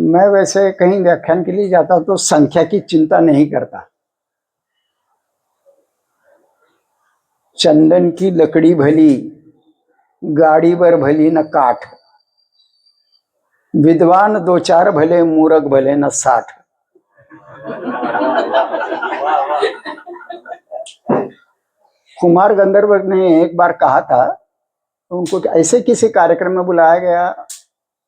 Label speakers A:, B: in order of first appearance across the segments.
A: मैं वैसे कहीं व्याख्यान के लिए जाता हूं तो संख्या की चिंता नहीं करता। चंदन की लकड़ी भली, गाड़ी पर भली न काठ। विद्वान दो चार भले, मूर्ख भले न 60। कुमार गंधर्व ने एक बार कहा था, उनको ऐसे किसी कार्यक्रम में बुलाया गया,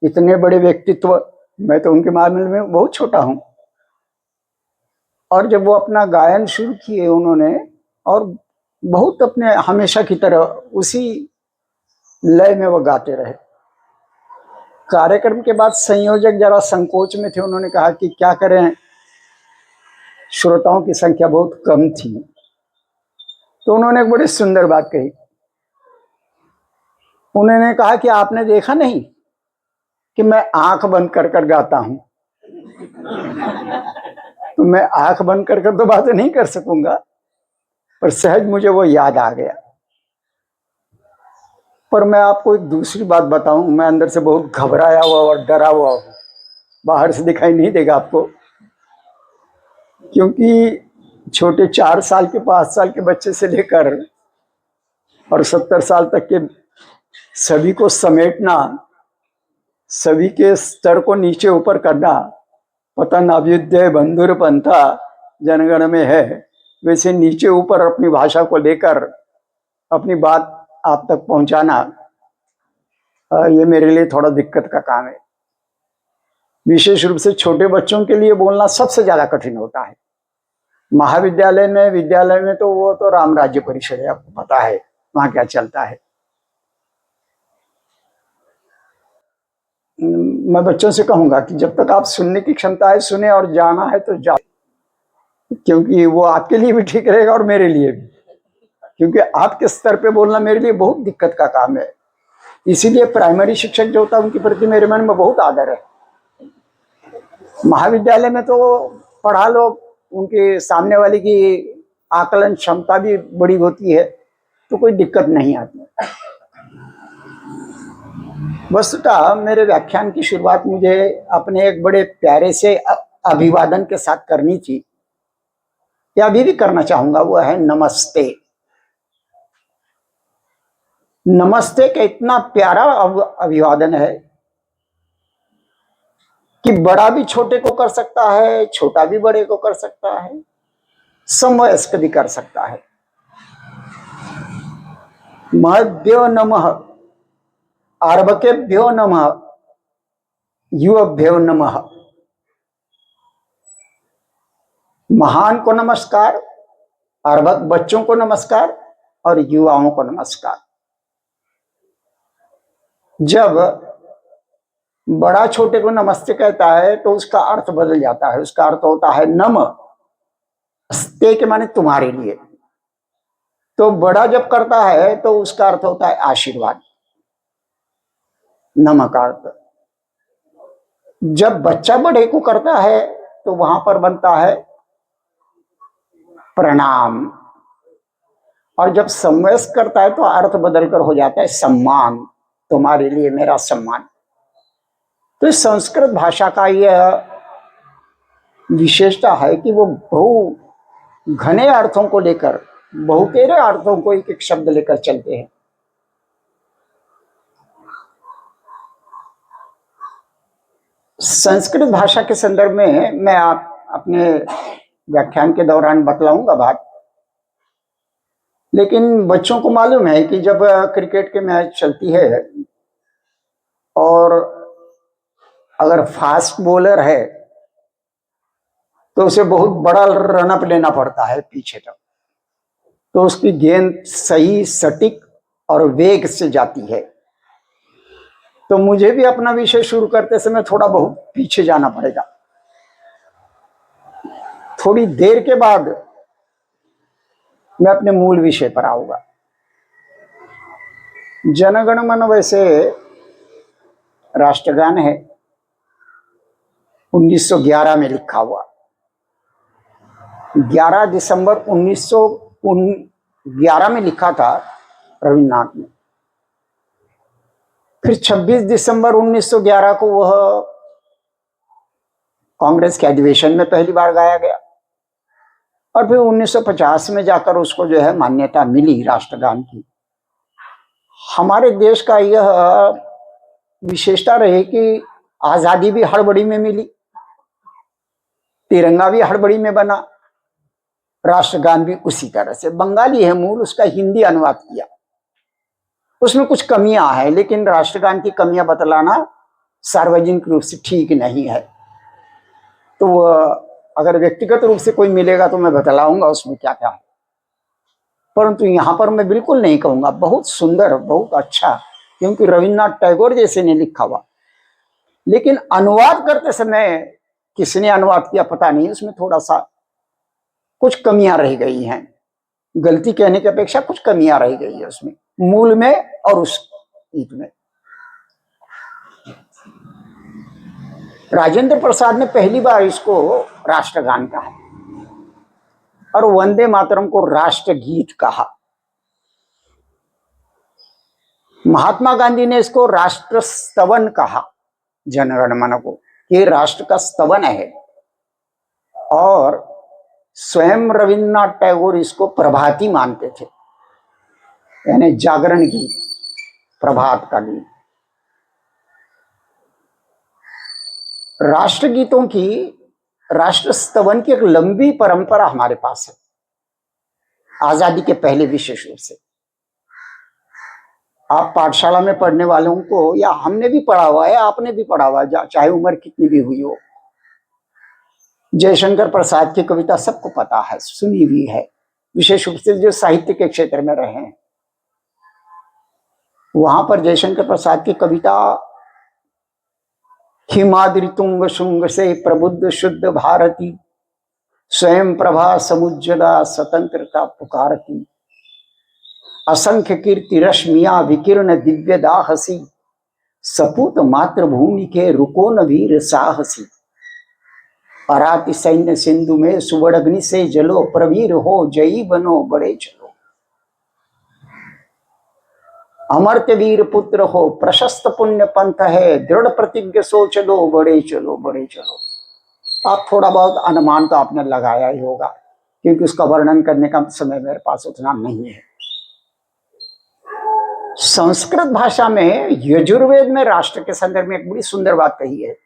A: इतने बड़े व्यक्तित्व, मैं तो उनके मामले में बहुत छोटा हूं, और जब वो अपना गायन शुरू किए उन्होंने, और बहुत अपने हमेशा की तरह उसी लय में वो गाते रहे। कार्यक्रम के बाद संयोजक जरा संकोच में थे, उन्होंने कहा कि क्या करें, श्रोताओं की संख्या बहुत कम थी। तो उन्होंने एक बड़ी सुंदर बात कही। उन्होंने कहा कि आपने देखा नहीं कि मैं आंख बंद कर कर गाता हूं। तो मैं आंख बंद कर कर तो बातें नहीं कर सकूंगा, पर सहज मुझे वो याद आ गया। पर मैं आपको एक दूसरी बात बताऊं, मैं अंदर से बहुत घबराया हुआ और डरा हुआ हूं। बाहर से दिखाई नहीं देगा आपको, क्योंकि छोटे 4 साल के 5 साल के बच्चे से लेकर और 70 साल तक के सभी को समेटना, सभी के स्तर को नीचे ऊपर करना, पतन अभ्युदय बंधुर पंथा जनगण में है, वैसे नीचे ऊपर अपनी भाषा को लेकर अपनी बात आप तक पहुंचाना, ये मेरे लिए थोड़ा दिक्कत का काम है। विशेष रूप से छोटे बच्चों के लिए बोलना सबसे ज्यादा कठिन होता है। महाविद्यालय में, विद्यालय में तो वो तो राम राज्य परिषद है, आपको पता है वहां क्या चलता है। मैं बच्चों से कहूंगा कि जब तक आप सुनने की क्षमता है सुने, और जाना है तो जाओ, क्योंकि वो आपके लिए भी ठीक रहेगा और मेरे लिए भी, क्योंकि आपके स्तर पे बोलना मेरे लिए बहुत दिक्कत का काम है। इसीलिए प्राइमरी शिक्षक जो होता है उनके प्रति मेरे मन में बहुत आदर है। महाविद्यालय में तो पढ़ा लो, उनके सामने वाले की आकलन क्षमता भी बड़ी होती है, तो कोई दिक्कत नहीं आती। वस्तुतः मेरे व्याख्यान की शुरुआत मुझे अपने एक बड़े प्यारे से अभिवादन के साथ करनी थी, या अभी भी करना चाहूंगा, वो है नमस्ते। नमस्ते का इतना प्यारा अभिवादन है कि बड़ा भी छोटे को कर सकता है, छोटा भी बड़े को कर सकता है, समवयस्क भी कर सकता है। महद्यो नमः, आर्भकेभ्यो नमः, युवभ्यो नमः। महान को नमस्कार, अर्भक बच्चों को नमस्कार, और युवाओं को नमस्कार। जब बड़ा छोटे को नमस्ते कहता है तो उसका अर्थ बदल जाता है। उसका अर्थ होता है नमस्ते के माने तुम्हारे लिए। तो बड़ा जब करता है तो उसका अर्थ होता है आशीर्वाद, नम का अर्थ। जब बच्चा बड़े को करता है तो वहां पर बनता है प्रणाम, और जब समवयस्क करता है तो अर्थ बदलकर हो जाता है सम्मान, तुम्हारे लिए मेरा सम्मान। तो इस संस्कृत भाषा का यह विशेषता है कि वो बहु घने अर्थों को लेकर, बहुतेरे अर्थों को एक एक शब्द लेकर चलते हैं। संस्कृत भाषा के संदर्भ में मैं आप अपने व्याख्यान के दौरान बतलाऊंगा बात, लेकिन बच्चों को मालूम है कि जब क्रिकेट के मैच चलती है और अगर फास्ट बॉलर है तो उसे बहुत बड़ा रनअप लेना पड़ता है पीछे तक, तो उसकी गेंद सही, सटीक और वेग से जाती है। तो मुझे भी अपना विषय शुरू करते समय थोड़ा बहुत पीछे जाना पड़ेगा। थोड़ी देर के बाद मैं अपने मूल विषय पर आऊंगा। जनगण मन वैसे राष्ट्रगान है, 1911 में लिखा हुआ। 11 दिसंबर 1911 में लिखा था रविन्द्रनाथ ने। फिर 26 दिसंबर 1911 को वह कांग्रेस के अधिवेशन में पहली बार गाया गया और फिर 1950 में जाकर उसको जो है मान्यता मिली राष्ट्रगान की। हमारे देश का यह विशेषता रही कि आजादी भी हड़बड़ी में मिली, तिरंगा भी हड़बड़ी में बना, राष्ट्रगान भी उसी तरह से। बंगाली है मूल, उसका हिंदी अनुवाद किया, उसमें कुछ कमियां हैं, लेकिन राष्ट्रगान की कमियां बतलाना सार्वजनिक रूप से ठीक नहीं है। तो अगर व्यक्तिगत रूप से कोई मिलेगा तो मैं बतलाऊंगा उसमें क्या क्या है, परंतु यहां पर मैं बिल्कुल नहीं कहूंगा। बहुत सुंदर, बहुत अच्छा, क्योंकि रविन्द्रनाथ टैगोर जैसे ने लिखा हुआ, लेकिन अनुवाद करते समय किसने अनुवाद किया पता नहीं, उसमें थोड़ा सा कुछ कमियां रह गई हैं। गलती कहने की अपेक्षा कुछ कमियां रह गई है उसमें, मूल में और उस गीत में। राजेंद्र प्रसाद ने पहली बार इसको राष्ट्रगान कहा और वंदे मातरम को राष्ट्रगीत कहा। महात्मा गांधी ने इसको राष्ट्र स्तवन कहा, जनगण मन को, ये राष्ट्र का स्तवन है। और स्वयं रविन्द्रनाथ टैगोर इसको प्रभाती मानते थे, यानी जागरण गीत, प्रभात का गीत। राष्ट्रगीतों की, राष्ट्र स्तवन की एक लंबी परंपरा हमारे पास है, आजादी के पहले विशेष रूप से। आप पाठशाला में पढ़ने वालों को, या हमने भी पढ़ा हुआ है, आपने भी पढ़ा हुआ है, चाहे उम्र कितनी भी हुई हो, जयशंकर प्रसाद की कविता सबको पता है, सुनी हुई है, विशेष रूप से जो साहित्य के क्षेत्र में रहे हैं। वहां पर जयशंकर प्रसाद की कविता, हिमाद्रि तुंग शुंग से प्रबुद्ध शुद्ध भारती, स्वयं प्रभा समुज्जला स्वतंत्रता पुकारती, असंख्य कीर्ति रश्मिया विकीर्ण दिव्य दाहसी, सपूत मातृभूमि के रुको न वीर साहसी, अराति सैन्य सिंधु में सुवर्णग्नि से जलो, प्रवीर हो जयी बनो बड़े चलो, अमर्त्य वीर पुत्र हो प्रशस्त पुण्य पंथ है, दृढ़ प्रतिज्ञ सो चलो बड़े चलो बड़े चलो। आप थोड़ा बहुत अनुमान तो आपने लगाया ही होगा, क्योंकि उसका वर्णन करने का समय मेरे पास उतना नहीं है। संस्कृत भाषा में यजुर्वेद में राष्ट्र के संदर्भ में एक बड़ी सुंदर बात कही है,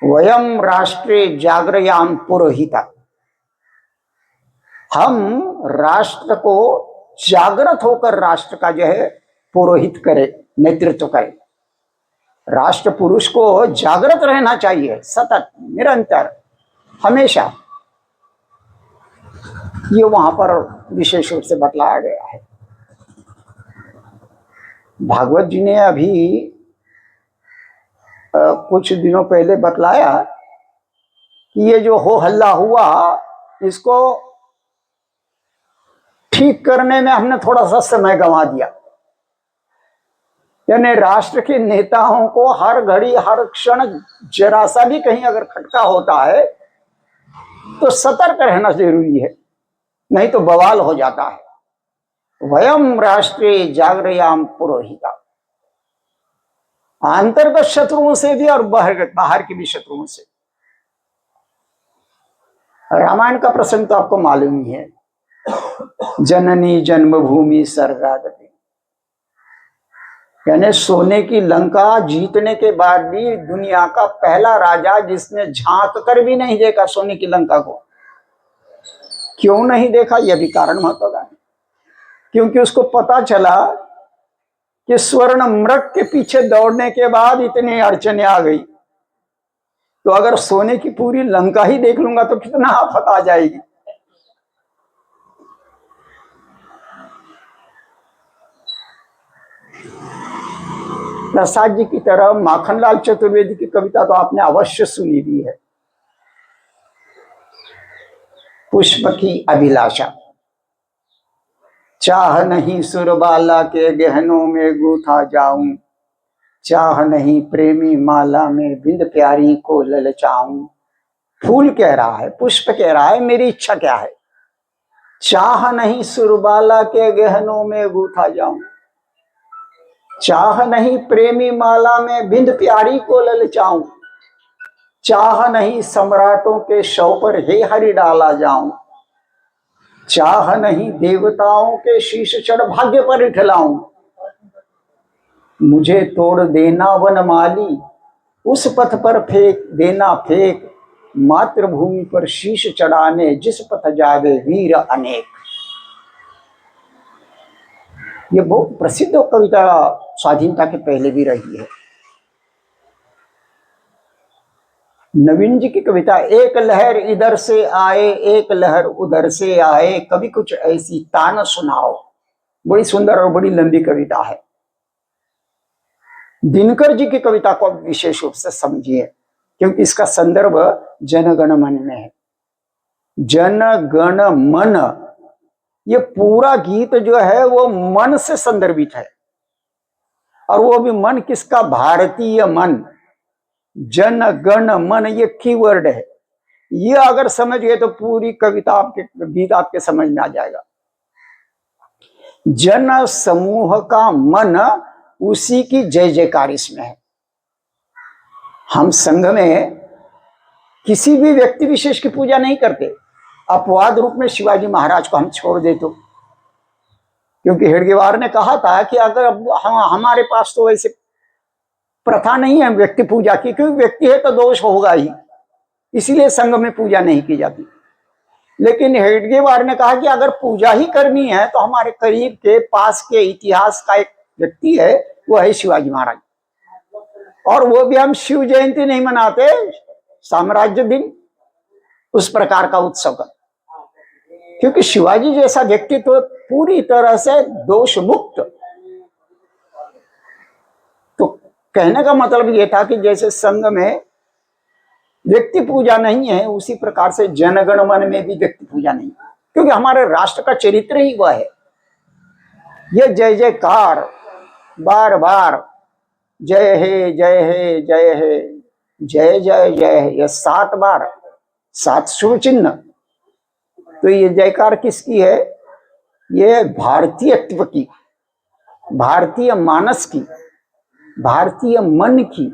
A: वयम राष्ट्रे जागरयाम पुरोहिता, हम राष्ट्र को जागृत होकर राष्ट्र का जो है पुरोहित करे, नेतृत्व करे। राष्ट्र पुरुष को जागृत रहना चाहिए, सतत, निरंतर, हमेशा। ये वहां पर विशेष रूप से बतलाया गया है। भागवत जी ने अभी कुछ दिनों पहले बतलाया कि ये जो हो हल्ला हुआ, इसको ठीक करने में हमने थोड़ा सा समय गंवा दिया। यानी राष्ट्र के नेताओं को हर घड़ी हर क्षण जरा सा भी कहीं अगर खटका होता है तो सतर्क रहना जरूरी है, नहीं तो बवाल हो जाता है। वयम राष्ट्रे जागरयाम पुरोहिता, अंतर्गत शत्रुओं से भी और बाहर के भी शत्रुओं से। रामायण का प्रसंग तो आपको मालूम ही है, जननी जन्मभूमि स्वर्गादपि, यानी सोने की लंका जीतने के बाद भी दुनिया का पहला राजा जिसने झांक कर भी नहीं देखा सोने की लंका को। क्यों नहीं देखा, यह भी कारण महत्वपूर्ण है, क्योंकि उसको पता चला कि स्वर्ण मृग के पीछे दौड़ने के बाद इतनी अड़चने आ गई, तो अगर सोने की पूरी लंका ही देख लूंगा तो कितना आफत आ जाएगी। प्रसाद जी की तरह माखनलाल चतुर्वेदी की कविता तो आपने अवश्य सुनी भी है, पुष्प की अभिलाषा, चाह नहीं सुरबाला के गहनों में गूथा जाऊं, चाह नहीं प्रेमी माला में बिंद प्यारी को ललचाऊं। फूल कह रहा है, पुष्प कह रहा है, मेरी इच्छा क्या है, चाह नहीं सुरबाला के गहनों में गूथा जाऊं, चाह नहीं प्रेमी माला में बिंद प्यारी को ललचाऊं, चाह नहीं सम्राटों के शव पर हे हरि डाला जाऊं, चाह नहीं देवताओं के शीश चढ़ भाग्य पर इठलाऊं, मुझे तोड़ देना वनमाली, उस पथ पर फेंक देना फेंक, मातृभूमि पर शीश चढ़ाने जिस पथ जावे वीर अनेक। ये बहुत प्रसिद्ध कविता स्वाधीनता के पहले भी रही है। नवीन जी की कविता, एक लहर इधर से आए एक लहर उधर से आए, कभी कुछ ऐसी तान सुनाओ। बड़ी सुंदर और बड़ी लंबी कविता है। दिनकर जी की कविता को विशेष रूप से समझिए, क्योंकि इसका संदर्भ जनगण मन में है। जनगण मन, ये पूरा गीत जो है वो मन से संदर्भित है, और वो भी मन किसका? भारतीय मन। जनगण मन ये कीवर्ड है। ये अगर समझ गए तो पूरी कविता आपके गीत आपके समझ में आ जाएगा। जन समूह का मन, उसी की जय जयकार इसमें है। हम संघ में किसी भी व्यक्ति विशेष की पूजा नहीं करते। अपवाद रूप में शिवाजी महाराज को हम छोड़ दे तो, क्योंकि हेडगेवार ने कहा था कि अगर हमारे पास तो ऐसे प्रथा नहीं है व्यक्ति पूजा की, क्योंकि व्यक्ति है तो दोष होगा ही, इसीलिए संघ में पूजा नहीं की जाती। लेकिन हेडगेवार ने कहा कि अगर पूजा ही करनी है तो हमारे करीब के पास के इतिहास का एक व्यक्ति है, वो है शिवाजी महाराज। और वो भी हम शिव जयंती नहीं मनाते, साम्राज्य दिन, उस प्रकार का उत्सव का, क्योंकि शिवाजी जैसा व्यक्तित्व तो पूरी तरह से दोष मुक्त। तो कहने का मतलब ये था कि जैसे संघ में व्यक्ति पूजा नहीं है, उसी प्रकार से जनगण मन में भी व्यक्ति पूजा नहीं है, क्योंकि हमारे राष्ट्र का चरित्र ही वह है। यह जय जयकार बार बार, जय हे जय हे जय हे, जय जय जय है, यह 7 बार, 7 शुभ चिन्ह। तो ये जयकार किसकी है? ये भारतीयत्व की, भारतीय मानस की, भारतीय मन की,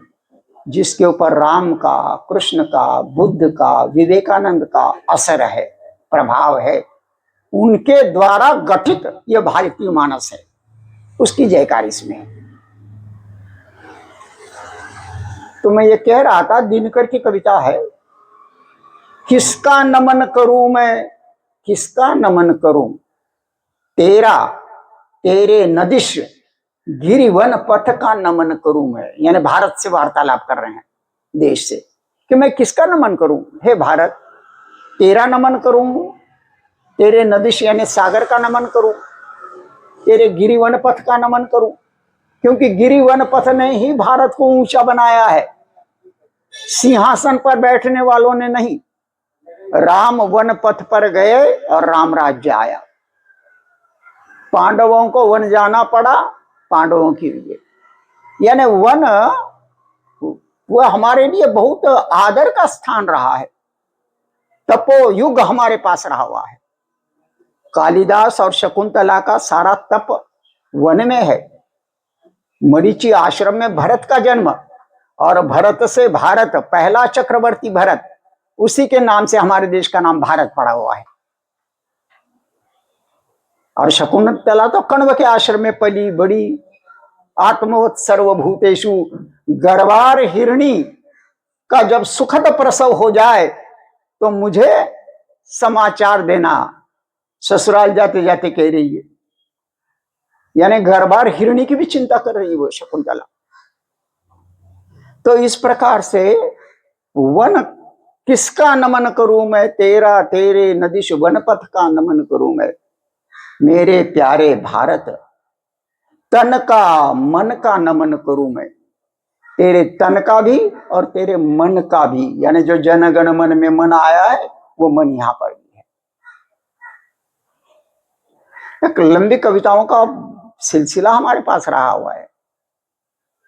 A: जिसके ऊपर राम का, कृष्ण का, बुद्ध का, विवेकानंद का असर है, प्रभाव है, उनके द्वारा गठित यह भारतीय मानस है, उसकी जयकार इसमें है। तो मैं ये कह रहा था, दिनकर की कविता है, किसका नमन करूं मैं, किसका नमन करूं, तेरा तेरे नदिश गिरिवन पथ का नमन करूं मैं। यानी भारत से वार्तालाप कर रहे हैं, देश से, कि मैं किसका नमन करूं? हे भारत, तेरा नमन करूं, तेरे नदिश यानी सागर का नमन करूं, तेरे गिरिवन पथ का नमन करूं, क्योंकि गिरिवन पथ ने ही भारत को ऊंचा बनाया है, सिंहासन पर बैठने वालों ने नहीं। राम वन पथ पर गए और राम राज्य आया। पांडवों को वन जाना पड़ा पांडवों के लिए, यानी वन वह हमारे लिए बहुत आदर का स्थान रहा है। तपो युग हमारे पास रहा हुआ है। कालिदास और शकुंतला का सारा तप वन में है। मरीचि आश्रम में भरत का जन्म, और भरत से भारत, पहला चक्रवर्ती भरत, उसी के नाम से हमारे देश का नाम भारत पड़ा हुआ है। और शकुंतला तो कण्व के आश्रम में पली बड़ी। आत्मवत् सर्वभूतेषु, गर्भार हिरणी का जब सुखद प्रसव हो जाए तो मुझे समाचार देना, ससुराल जाते जाते कह रही है। यानी गर्भार हिरणी की भी चिंता कर रही है वो शकुंतला। तो इस प्रकार से वन किसका नमन करूं मैं, तेरा तेरे नदिश वनपथ का नमन करूं मैं। मेरे प्यारे भारत, तन का मन का नमन करूं मैं, तेरे तन का भी और तेरे मन का भी। यानी जो जनगण मन में मन आया है, वो मन यहां पर भी है। एक लंबी कविताओं का सिलसिला हमारे पास रहा हुआ है।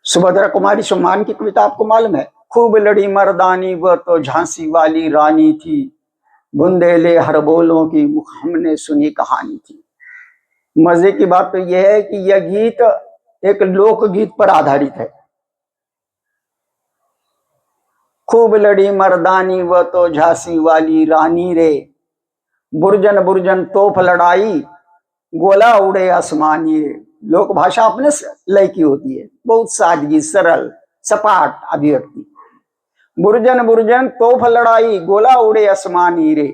A: सुभद्रा कुमारी सम्मान की कविता आपको मालूम है, खूब लड़ी मर्दानी वह तो झांसी वाली रानी थी, बुंदेले हर बोलों की मुख हमने सुनी कहानी थी। मजे की बात तो यह है कि यह गीत एक लोकगीत पर आधारित है। खूब लड़ी मर्दानी वह तो झांसी वाली रानी रे, बुर्जन बुर्जन तोप लड़ाई, गोला उड़े आसमानी रे। लोक भाषा अपने लय की होती है, बहुत सादगी, सरल, सपाट अभिव्यक्ति। बुर्जन बुर्जन तोप लड़ाई, गोला उड़े आसमानी रे,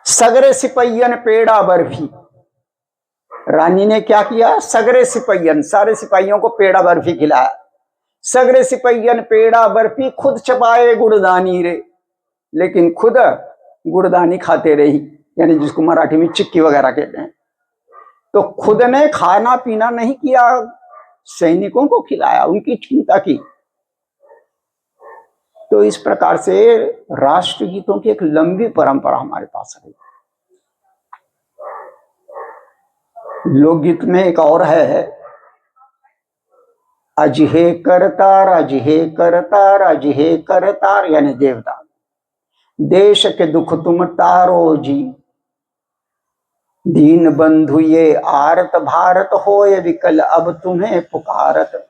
A: सगरे सिपहियन पेड़ा बर्फी। रानी ने क्या किया? सगरे सिपहियन, सारे सिपाहियों को पेड़ा बर्फी खिलाया। सगरे सिपहियन पेड़ा बर्फी, खुद चबाए गुड़दानी रे, लेकिन खुद गुड़दानी खाते रही, यानी जिसको मराठी में चिक्की वगैरह कहते हैं। तो खुद ने खाना पीना नहीं किया, सैनिकों को खिलाया, उनकी चिंता की। तो इस प्रकार से राष्ट्रगीतों की एक लंबी परंपरा हमारे पास है। लोकगीत में एक और है, अजहे करतार, अजहे करतार, अजहे करतार, यानी देवता। देश के दुख तुम तारो जी, दीन बंधु ये आरत भारत होए विकल अब तुम्हें पुकारत।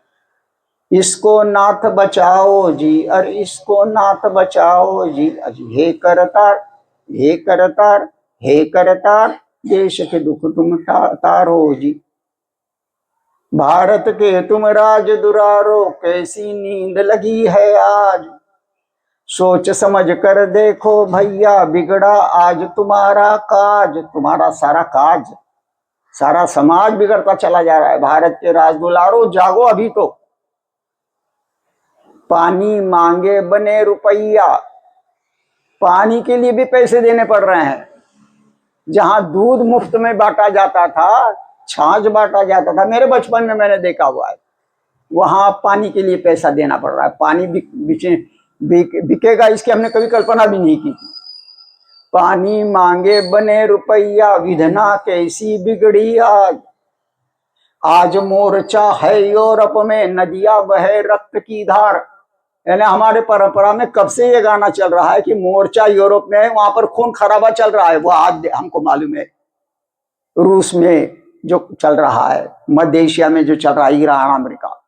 A: इसको नाथ बचाओ जी, अरे इसको नाथ बचाओ जी, अजहे करतार, हे करतार, हे करतार, देश के दुख तुम तारो जी। भारत के तुम राज दुरारो, कैसी नींद लगी है आज। सोच समझ कर देखो भैया, बिगड़ा आज तुम्हारा काज। तुम्हारा सारा काज, सारा समाज बिगड़ता चला जा रहा है। भारत के राज दुलारो, जागो अभी तो। पानी मांगे बने रुपया, पानी के लिए भी पैसे देने पड़ रहे हैं। जहां दूध मुफ्त में बांटा जाता था, छाछ बांटा जाता था, मेरे बचपन में मैंने देखा हुआ है, वहां पानी के लिए पैसा देना पड़ रहा है। पानी बिकेगा इसकी हमने कभी कल्पना भी नहीं की थी। पानी मांगे बने रुपया, विधना कैसी बिगड़ी आज। आज मोर्चा है यूरोप में, नदियां बहे रक्त की धार। यानी हमारे परंपरा में कब से ये गाना चल रहा है कि मोर्चा यूरोप में है, वहां पर खून खराबा चल रहा है। वो आज हमको मालूम है, रूस में जो चल रहा है, मध्य एशिया में जो चल रहा है, ईरान, अमेरिका।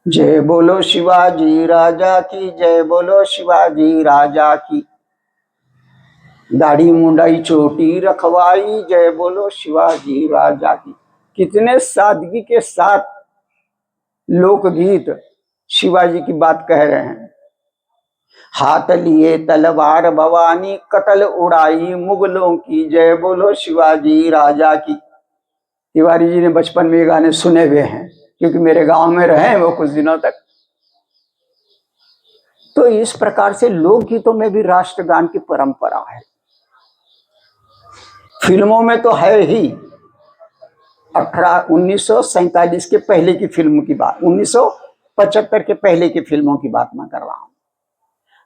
A: जय बोलो शिवाजी राजा की, जय बोलो शिवाजी राजा की। दाढ़ी मुंडाई चोटी रखवाई, जय बोलो शिवाजी राजा की। कितने सादगी के साथ लोकगीत शिवाजी की बात कह रहे हैं। हाथ लिए तलवार भवानी, कतल उड़ाई मुगलों की, जय बोलो शिवाजी राजा की। तिवारी जी ने बचपन में ये गाने सुने हुए हैं, क्योंकि मेरे गांव में रहे वो कुछ दिनों तक। तो इस प्रकार से लोकगीतों में भी राष्ट्रगान की परंपरा है। फिल्मों में तो है ही। 1947 के पहले की फिल्म की बात, 1975 के पहले की फिल्मों की बात मैं कर रहा हूं।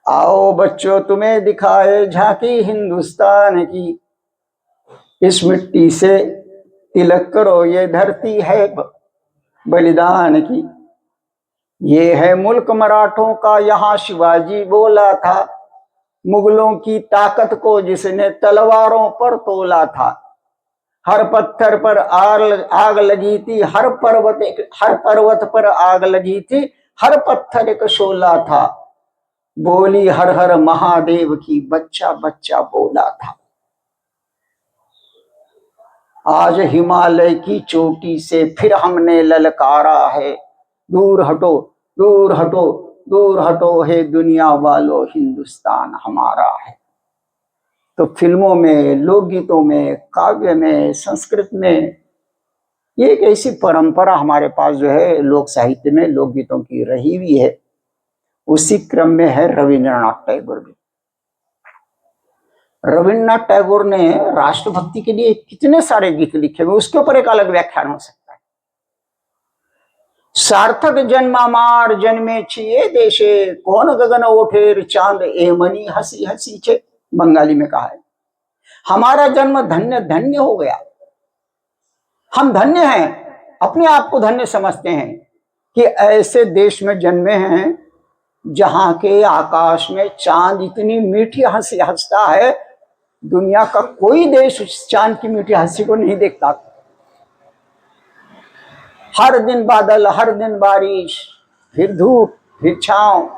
A: आओ बच्चों तुम्हें दिखाए झांकी हिंदुस्तान की, इस मिट्टी से तिलक करो, ये धरती है बलिदान की। ये है मुल्क मराठों का, यहाँ शिवाजी बोला था। मुगलों की ताकत को जिसने तलवारों पर तोला था। हर पत्थर पर आग लगी थी, हर पर्वत पर आग लगी थी, हर पत्थर एक शोला था। बोली हर हर महादेव की, बच्चा बच्चा बोला था। आज हिमालय की चोटी से फिर हमने ललकारा है, दूर हटो दूर हटो दूर हटो, हे दुनिया वालों हिंदुस्तान हमारा है। तो फिल्मों में, लोकगीतों में, काव्य में, संस्कृत में ये एक ऐसी परंपरा हमारे पास जो है लोक साहित्य में लोकगीतों की रही हुई है। उसी क्रम में है रविंद्रनाथ टैगोर भी। रविंद्रनाथ टैगोर ने राष्ट्रभक्ति के लिए कितने सारे गीत लिखे हुए, उसके ऊपर एक अलग व्याख्यान हो सकता है। सार्थक जन्मामार जन्मे छिए देशे, कौन गगन ओठेर चांद एमनी हंसी हंसी छे, बंगाली में कहा है। हमारा जन्म धन्य धन्य हो गया। हम धन्य हैं, अपने आप को धन्य समझते हैं कि ऐसे देश में जन्मे हैं जहां के आकाश में चांद इतनी मीठी हंसी हंसता है, दुनिया का कोई देश चांद की मीठी हंसी को नहीं देखता। हर दिन बादल, हर दिन बारिश, फिर धूप, फिर छांव।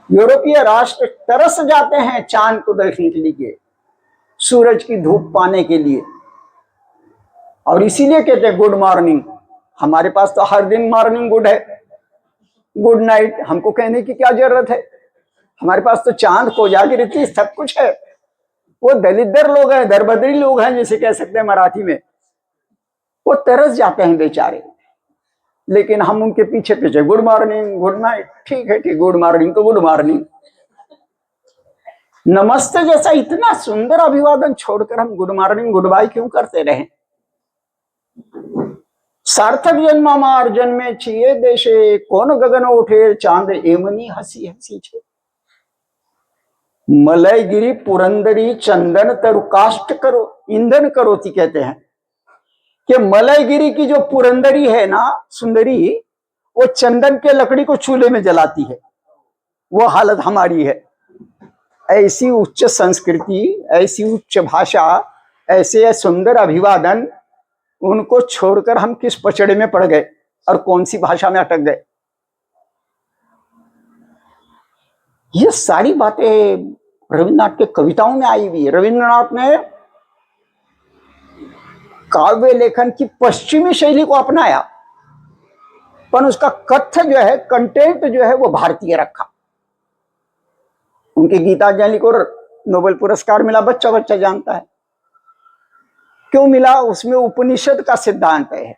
A: यूरोपीय राष्ट्र तरस जाते हैं चांद को देखने के लिए, सूरज की धूप पाने के लिए, और इसीलिए कहते हैं गुड मॉर्निंग। हमारे पास तो हर दिन मॉर्निंग गुड है, गुड नाइट हमको कहने की क्या जरूरत है। हमारे पास तो चांद कोजागिरी सब कुछ है। वो दलिद्र लोग हैं, दरबदरी लोग हैं जिसे कह सकते हैं मराठी में, वो तरस जाते हैं बेचारे। लेकिन हम उनके पीछे पीछे गुड मॉर्निंग, गुड नाइट। ठीक है, ठीक, गुड मॉर्निंग तो गुड मॉर्निंग। नमस्ते जैसा इतना सुंदर अभिवादन छोड़कर हम गुड मॉर्निंग, गुड बाय क्यों करते रहे। सार्थक जन्म मार जन्मे छिए देशे, कौन गगन उठे चांद एमनी हसी हसी छे। मलयगिरी पुरंदरी चंदन तरु काष्ट करो ईंधन करोती, कहते हैं कि मलयगिरी की जो पुरंदरी है ना सुंदरी, वो चंदन के लकड़ी को चूल्हे में जलाती है। वो हालत हमारी है। ऐसी उच्च संस्कृति, ऐसी उच्च भाषा, ऐसे सुंदर अभिवादन, उनको छोड़कर हम किस पचड़े में पड़ गए और कौन सी भाषा में अटक गए। ये सारी बातें रविन्द्रनाथ के कविताओं में आई हुई है। रविन्द्रनाथ ने काव्य लेखन की पश्चिमी शैली को अपनाया, पर उसका कथ्य जो है, कंटेंट जो है, वो भारतीय रखा। उनकी गीतांजलि को नोबेल पुरस्कार मिला, बच्चा बच्चा जानता है क्यों मिला। उसमें उपनिषद का सिद्धांत है,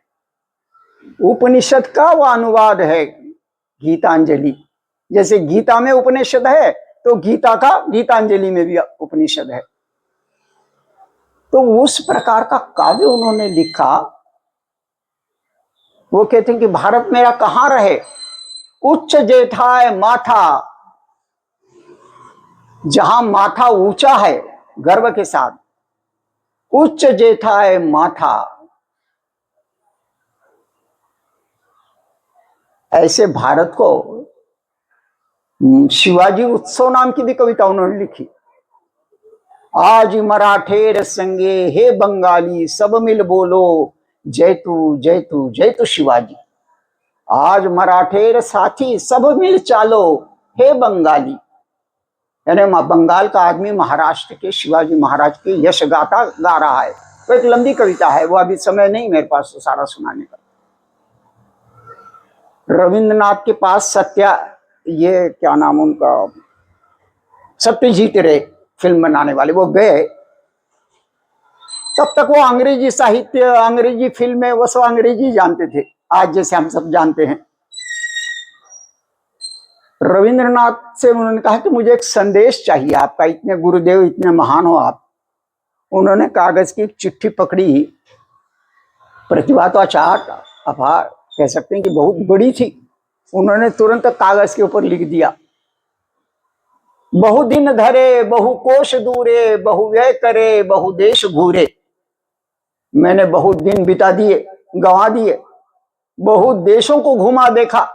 A: उपनिषद का वो अनुवाद है गीतांजलि। जैसे गीता में उपनिषद है तो गीता का गीतांजलि में भी उपनिषद है। तो उस प्रकार का काव्य उन्होंने लिखा। वो कहते हैं कि भारत मेरा कहां रहे, उच्च जेठाए माथा, जहां माथा ऊंचा है गर्व के साथ, उच्च जेठाए माथा। ऐसे भारत को शिवाजी उत्सव नाम की भी कविता उन्होंने लिखी। आज मराठेर संगे हे बंगाली, सब मिल बोलो जय तू जय तू जय तू शिवाजी। आज मराठेर साथी सब मिल चालो हे बंगाली, यानी बंगाल का आदमी महाराष्ट्र के शिवाजी महाराज के यश गाथा गा रहा है। वो एक लंबी कविता है, वो अभी समय नहीं मेरे पास तो सारा सुनाने का। रविन्द्रनाथ के पास ये क्या नाम उनका, सत्यजीत रे फिल्म बनाने वाले, वो गए। तब तक वो अंग्रेजी साहित्य, अंग्रेजी फिल्में, वो सब अंग्रेजी जानते थे, आज जैसे हम सब जानते हैं। रविन्द्रनाथ से उन्होंने कहा कि मुझे एक संदेश चाहिए आपका, इतने गुरुदेव, इतने महान हो आप। उन्होंने कागज की चिट्ठी पकड़ी, प्रतिभा तो अचाट अपार, कह सकते हैं कि बहुत बड़ी थी। उन्होंने तुरंत कागज के ऊपर लिख दिया, बहु दिन धरे बहु कोश दूरे, बहु व्यय करे बहु देश घूरे। मैंने बहुत दिन बिता दिए, गंवा दिए, बहुत देशों को घुमा देखा,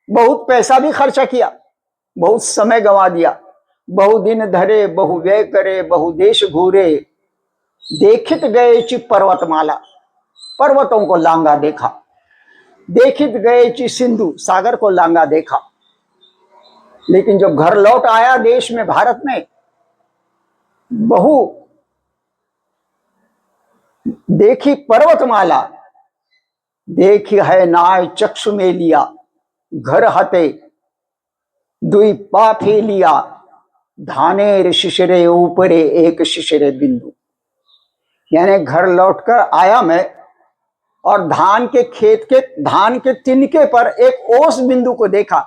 A: बहुत पैसा भी खर्चा किया, बहुत समय गंवा दिया। बहु दिन धरे बहु व्यय करे बहु देश घूरे, देखित गए चि पर्वतमाला, पर्वतों को लांगा देखा। देखित गए चि सिंधु, सागर को लांगा देखा। लेकिन जब घर लौट आया देश में, भारत में, बहु देखी पर्वतमाला, देखी है नाय चक्षु में लिया, घर हते दुई पा फेलिया, धानेर शिशिरे ऊपरे एक शिशिरे बिंदु। यानी घर लौटकर आया मैं और धान के खेत के धान के तिनके पर एक ओस बिंदु को देखा,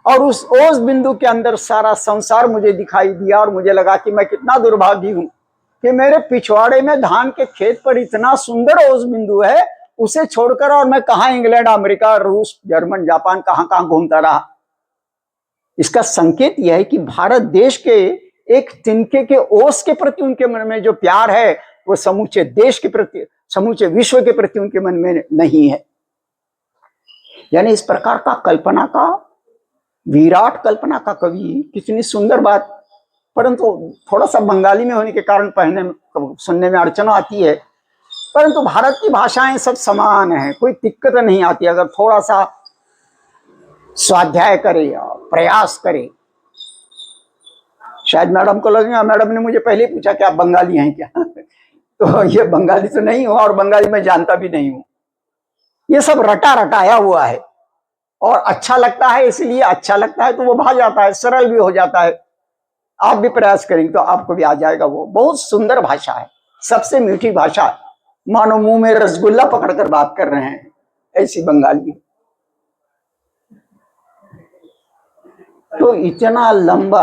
A: और उस ओस बिंदु के अंदर सारा संसार मुझे दिखाई दिया। और मुझे लगा कि मैं कितना दुर्भागी हूं कि मेरे पिछवाड़े में धान के खेत पर इतना सुंदर ओस बिंदु है, उसे छोड़कर और मैं कहां इंग्लैंड, अमेरिका, रूस, जर्मन, जापान, कहां कहां घूमता रहा। इसका संकेत यह है कि भारत देश के एक तिनके के ओस के प्रति उनके मन में जो प्यार है, वो समूचे देश के प्रति, समूचे विश्व के प्रति उनके मन में नहीं है। यानी इस प्रकार का कल्पना का, विराट कल्पना का कवि, कितनी सुंदर बात। परंतु थोड़ा सा बंगाली में होने के कारण पढ़ने में, सुनने में अड़चन आती है। परंतु भारत की भाषाएं सब समान है, कोई दिक्कत नहीं आती अगर थोड़ा सा स्वाध्याय करे, प्रयास करे। शायद मैडम को लगेगा, मैडम ने मुझे पहले पूछा कि आप बंगाली हैं क्या? तो ये बंगाली तो नहीं हूं और बंगाली मैं जानता भी नहीं हूं। ये सब रटा रटाया हुआ है और अच्छा लगता है, इसलिए अच्छा लगता है तो वो भा जाता है, सरल भी हो जाता है। आप भी प्रयास करेंगे तो आपको भी आ जाएगा। वो बहुत सुंदर भाषा है, सबसे मीठी भाषा है, मानो मुंह में रसगुल्ला पकड़कर बात कर रहे हैं, ऐसी बंगाली। तो इतना लंबा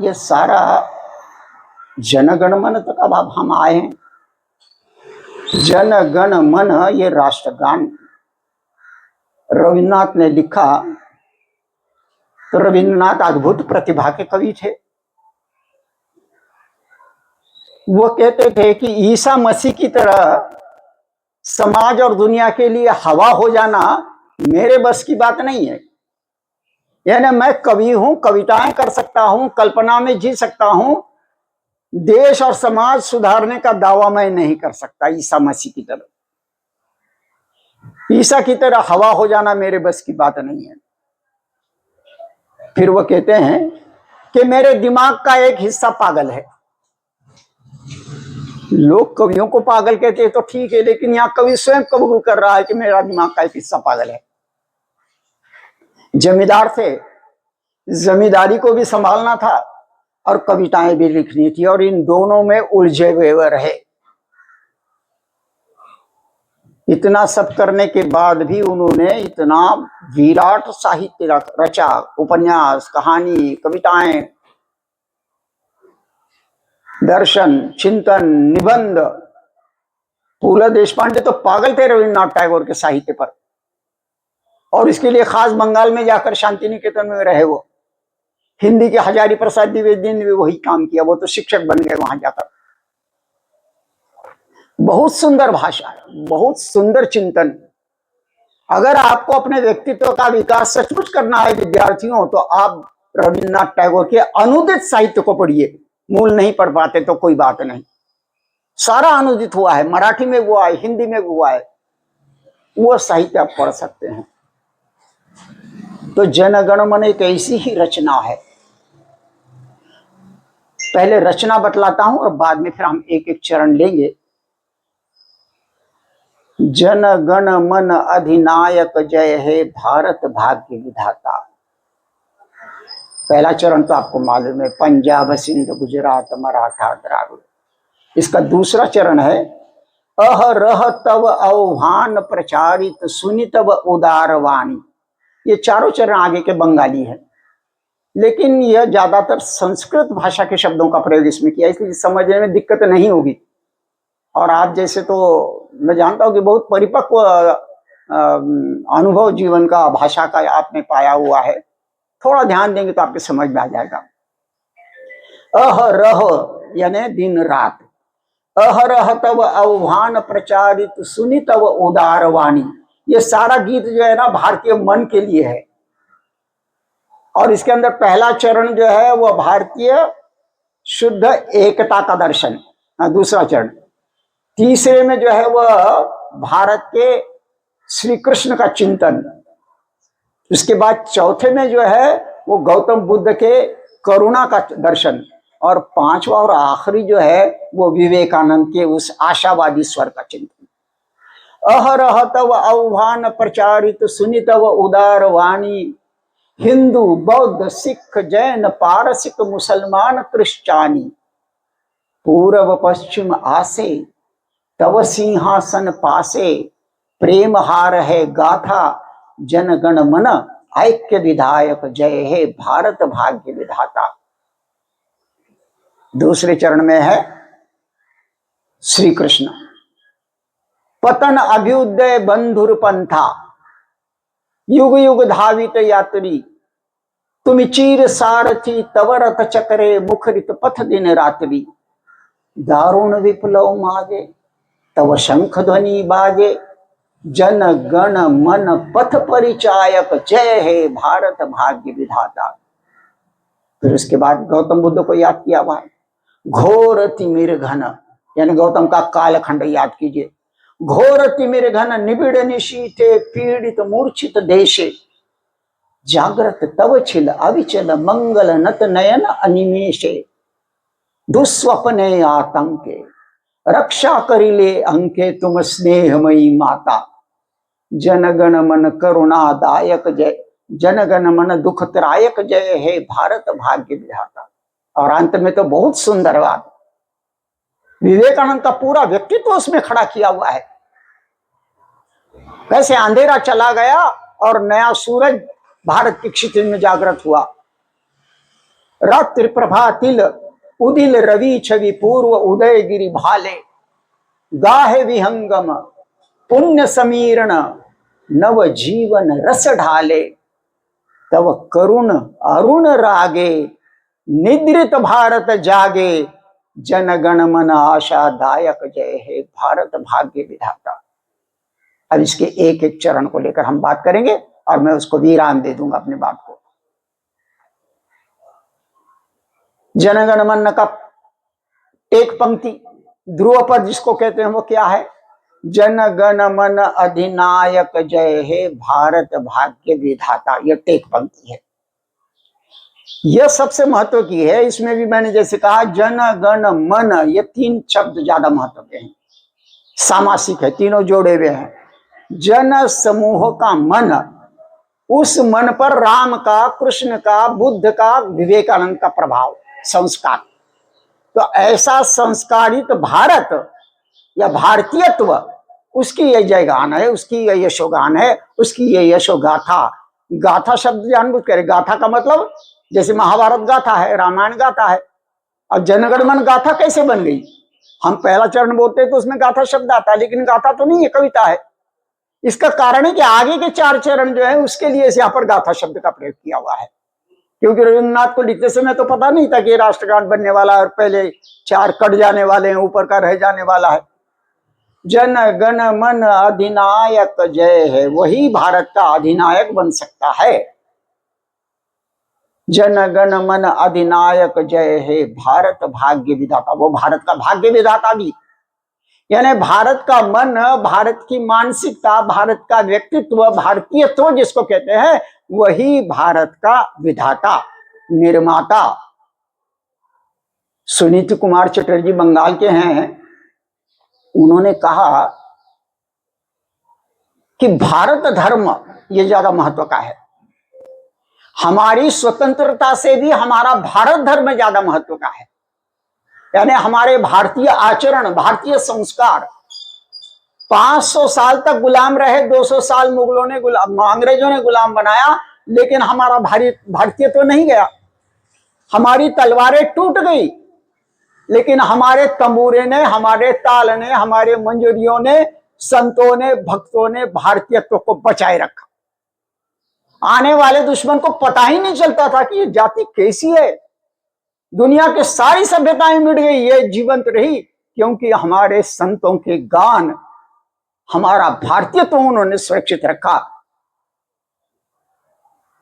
A: ये सारा जनगण मन तक अब हम आए हैं। जनगण मन ये राष्ट्रगान रविन्द्रनाथ ने लिखा। तो रविन्द्रनाथ अद्भुत प्रतिभा के कवि थे। वो कहते थे कि ईसा मसीह की तरह समाज और दुनिया के लिए हवा हो जाना मेरे बस की बात नहीं है। यानी मैं कवि हूं, कविताएं कर सकता हूं, कल्पना में जी सकता हूं, देश और समाज सुधारने का दावा मैं नहीं कर सकता ईसा मसीह की तरह। ईसा की तरह हवा हो जाना मेरे बस की बात नहीं है। फिर वो कहते हैं कि मेरे दिमाग का एक हिस्सा पागल है। लोग कवियों को पागल कहते हैं तो ठीक है, लेकिन यहां कवि स्वयं कबूल कर रहा है कि मेरा दिमाग का एक हिस्सा पागल है। जमींदार थे, जमींदारी को भी संभालना था और कविताएं भी लिखनी थी, और इन दोनों में उलझे हुए रहे। इतना सब करने के बाद भी उन्होंने इतना विराट साहित्य रचा, उपन्यास, कहानी, कविताएं, दर्शन, चिंतन, निबंध। फूला देशपांडे तो पागल थे रविन्द्रनाथ टैगोर के साहित्य पर, और इसके लिए खास बंगाल में जाकर शांति निकेतन में रहे। वो हिंदी के हजारी प्रसाद द्विवेदी ने भी वही काम किया, वो तो शिक्षक बन गए वहां जाकर। बहुत सुंदर भाषा है, बहुत सुंदर चिंतन। अगर आपको अपने व्यक्तित्व का विकास सचमुच करना है विद्यार्थियों, तो आप रविन्द्रनाथ टैगोर के अनुदित साहित्य को पढ़िए। मूल नहीं पढ़ पाते तो कोई बात नहीं, सारा अनुदित हुआ है, मराठी में हुआ है, हिंदी में हुआ है, वो साहित्य आप पढ़ सकते हैं। तो जनगण मन एक ऐसी ही रचना है। पहले रचना बतलाता हूं और बाद में फिर हम एक एक चरण लेंगे। जनगण मन अधिनायक जय हे भारत भाग्य विधाता। पहला चरण तो आपको मालूम है, पंजाब सिंध गुजरात मराठा द्राविड़। इसका दूसरा चरण है, अहरह तव आह्वान प्रचारित सुनि तव उदार वाणी। ये चारों चरण आगे के बंगाली है, लेकिन यह ज्यादातर संस्कृत भाषा के शब्दों का प्रयोग इसमें किया, इसलिए समझने में दिक्कत नहीं होगी। और आप जैसे तो मैं जानता हूं कि बहुत परिपक्व अनुभव जीवन का, भाषा का आपने पाया हुआ है। थोड़ा ध्यान देंगे तो आपके समझ में आ जाएगा। अहरह यानी दिन रात, अहरह तव आह्वान प्रचारित सुनि तव उदार वाणी। ये सारा गीत जो है ना भारतीय मन के लिए है। और इसके अंदर पहला चरण जो है वह भारतीय शुद्ध एकता का दर्शन, दूसरा चरण। तीसरे में जो है वह भारत के श्री कृष्ण का चिंतन। उसके बाद चौथे में जो है वो गौतम बुद्ध के करुणा का दर्शन। और पांचवा और आखिरी जो है वो विवेकानंद के उस आशावादी स्वर का चिंतन। अहरह तव आह्वान प्रचारित सुनि तव उदार वाणी। हिंदू बौद्ध सिख जैन पारसिक मुसलमान क्रिश्चानी। पूर्व पश्चिम आसे तव सिंहासन पासे। प्रेम हार है गाथा जनगण मन ऐक्य विधायक जय हे भारत भाग्य विधाता। दूसरे चरण में है श्री कृष्ण। पतन अभ्युदय बंधुर पंथा। युग युग धावित यात्री। तुम चीर सारथी तव रथ चक्रे मुखरित पथ दिन रात्रि। दारुण विप्लव मागे तव शंख ध्वनि बाजे। जन गण मन पथ परिचायक जय हे भारत भाग्य विधाता। फिर उसके बाद गौतम बुद्ध को याद किया हुआ है। घोर तिमिर घन, यानी गौतम का कालखंड याद कीजिए। घोर तिमिर घन निबिड़ निशीथे पीड़ित मूर्छित देशे जागृत तव छिल अविचल मंगल नत नयन अनिमेषे दुस्वप्ने आतंके रक्षा करिले अंके तुम स्नेहमयी माता जनगण मन करुणादायक जय जनगण मन दुखत्रायक जय हे भारत भाग्य विधाता। और अंत में तो बहुत सुंदर बात, विवेकानंद का पूरा व्यक्तित्व उसमें खड़ा किया हुआ है। कैसे अंधेरा चला गया और नया सूरज भारत की क्षितिज में जागृत हुआ। रात्रि प्रभातिल उदिल रवि छवि पूर्व उदय गिरि भाले गाहे विहंगम पुण्य समीरण नव जीवन रस ढाले तव करुण अरुण रागे निद्रित भारत जागे जनगण मन आशादायक जय हे भारत भाग्य विधाता। अब इसके एक एक चरण को लेकर हम बात करेंगे और मैं उसको विराम दे दूंगा अपनी बात को। जनगण मन का एक पंक्ति ध्रुव पद जिसको कहते हैं वो क्या है? जनगण मन अधिनायक जय हे भारत भाग्य विधाता। यह टेक पंक्ति है, यह सबसे महत्व की है। इसमें भी मैंने जैसे कहा जन गण मन, ये तीन शब्द ज्यादा महत्व के हैं, सामासिक है, तीनों जोड़े हुए हैं। जन समूह का मन, उस मन पर राम का, कृष्ण का, बुद्ध का, विवेकानंद का प्रभाव, संस्कार। तो ऐसा संस्कारित भारत या भारतीयत्व, उसकी यह जयगान है, उसकी यह यशोगान है, उसकी यह यशोगाथा। गाथा शब्द जानबूझ कर, गाथा का मतलब जैसे महाभारत गाथा है, रामायण गाथा है। अब जनगण मन गाथा कैसे बन गई? हम पहला चरण बोलते हैं तो उसमें गाथा शब्द आता है, लेकिन गाथा तो नहीं है, कविता है। इसका कारण है कि आगे के 4 चरण जो है उसके लिए यहाँ पर गाथा शब्द का प्रयोग किया हुआ है, क्योंकि रविन्द्रनाथ को लिखते समय तो पता नहीं था कि राष्ट्रगान बनने वाला है और पहले 4 कट जाने वाले हैं, ऊपर का रह जाने वाला है। जन गण मन अधिनायक जय है, वही भारत का अधिनायक बन सकता है। जन गण मन अधिनायक जय है भारत भाग्य विधाता, वो भारत का भाग्य विधाता भी, यानी भारत का मन, भारत की मानसिकता, भारत का व्यक्तित्व, भारतीयत्व जिसको कहते हैं, वही भारत का विधाता, निर्माता। सुनीति कुमार चटर्जी बंगाल के हैं, उन्होंने कहा कि भारत धर्म ये ज्यादा महत्व का है, हमारी स्वतंत्रता से भी हमारा भारत धर्म ज्यादा महत्व का है। यानी हमारे भारतीय आचरण, भारतीय संस्कार 500 साल तक गुलाम रहे, 200 साल मुगलों ने अंग्रेजों ने गुलाम बनाया, लेकिन हमारा भारतीय तो नहीं गया। हमारी तलवारें टूट गई, लेकिन हमारे तंबूरे ने, हमारे ताल ने, हमारे मंजूरियों ने, संतों ने, भक्तों ने भारतीयत्व को बचाए रखा। आने वाले दुश्मन को पता ही नहीं चलता था कि ये जाति कैसी है। दुनिया की सारी सभ्यताएं मिट गई, ये जीवंत रही, क्योंकि हमारे संतों के गान, हमारा भारतीयत्व उन्होंने सुरक्षित रखा।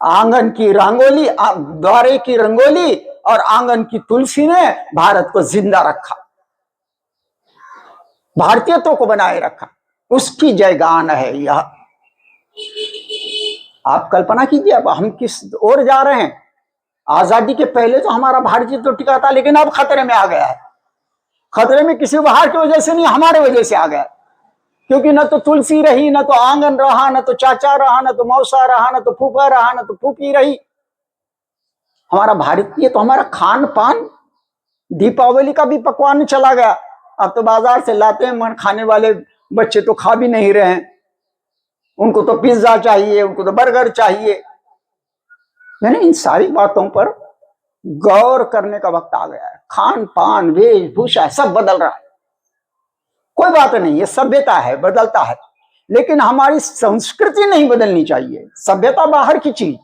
A: आंगन की रंगोली, द्वारे की रंगोली और आंगन की तुलसी ने भारत को जिंदा रखा, भारतीयत्व को बनाए रखा, उसकी जयगान है यह। आप कल्पना कीजिए अब हम किस ओर जा रहे हैं। आजादी के पहले तो हमारा भारतीयत्व टिका था, लेकिन अब खतरे में आ गया है। खतरे में किसी बाहर की वजह से नहीं, हमारे वजह से आ गया, क्योंकि न तो तुलसी रही, न तो आंगन रहा, न तो चाचा रहा, न तो मौसा रहा, न तो फूफा रहा, न तो फूफी रही। हमारा भारतीय तो हमारा खान पान, दीपावली का भी पकवान चला गया। अब तो बाजार से लाते हैं, मन खाने वाले बच्चे तो खा भी नहीं रहे हैं, उनको तो पिज्जा चाहिए, उनको तो बर्गर चाहिए। मैंने इन सारी बातों पर गौर करने का वक्त आ गया है। खान पान, वेशभूषा सब बदल रहा है, कोई बात नहीं, ये सभ्यता है, बदलता है, लेकिन हमारी संस्कृति नहीं बदलनी चाहिए। सभ्यता बाहर की चीज,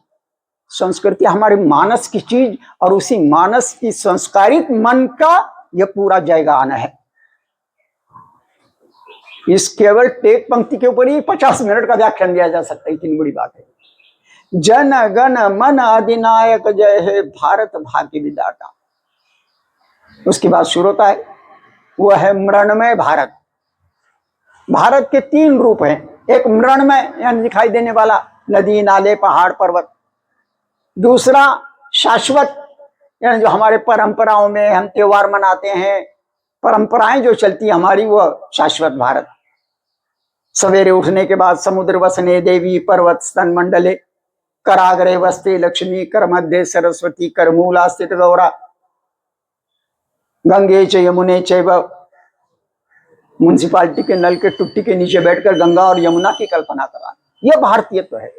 A: संस्कृति हमारे मानस की चीज, और उसी मानस की संस्कारित मन का यह पूरा जयगान है। इस केवल टेक पंक्ति के ऊपर ही 50 मिनट का व्याख्यान दिया जा सकता है, इतनी बड़ी बात है। जन गण मन अधिनायक जय हे भारत भाग्य विधाता। उसके बाद शुरू होता है, वह है मृणमय भारत। भारत के 3 रूप हैं। एक मृण्मय यानी दिखाई देने वाला, नदी नाले पहाड़ पर्वत। दूसरा शाश्वत, यानी जो हमारे परंपराओं में हम त्योहार मनाते हैं, परंपराएं जो चलती हमारी, वो शाश्वत भारत। सवेरे उठने के बाद समुद्र वसने देवी पर्वत स्तन मंडले, कराग्रे वस्ते लक्ष्मी, कर मध्य सरस्वती, कर मूला स्थित गौरा, गंगे च यमुने चैव। म्यूनिसिपालिटी के नल के टुट्टी के नीचे बैठकर गंगा और यमुना की कल्पना करा, यह भारतीयत्व है।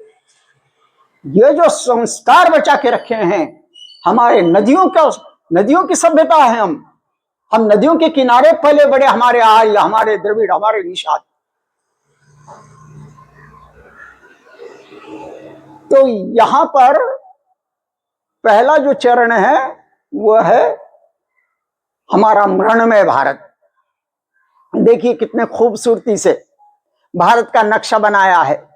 A: ये जो संस्कार बचा के रखे हैं, हमारे नदियों की सभ्यता है। हम नदियों के किनारे पले बड़े, हमारे आर्य, हमारे द्रविड़, हमारे निषाद। तो यहां पर पहला जो चरण है वह है हमारा मृण्मय भारत। देखिए कितने खूबसूरती से भारत का नक्शा बनाया है।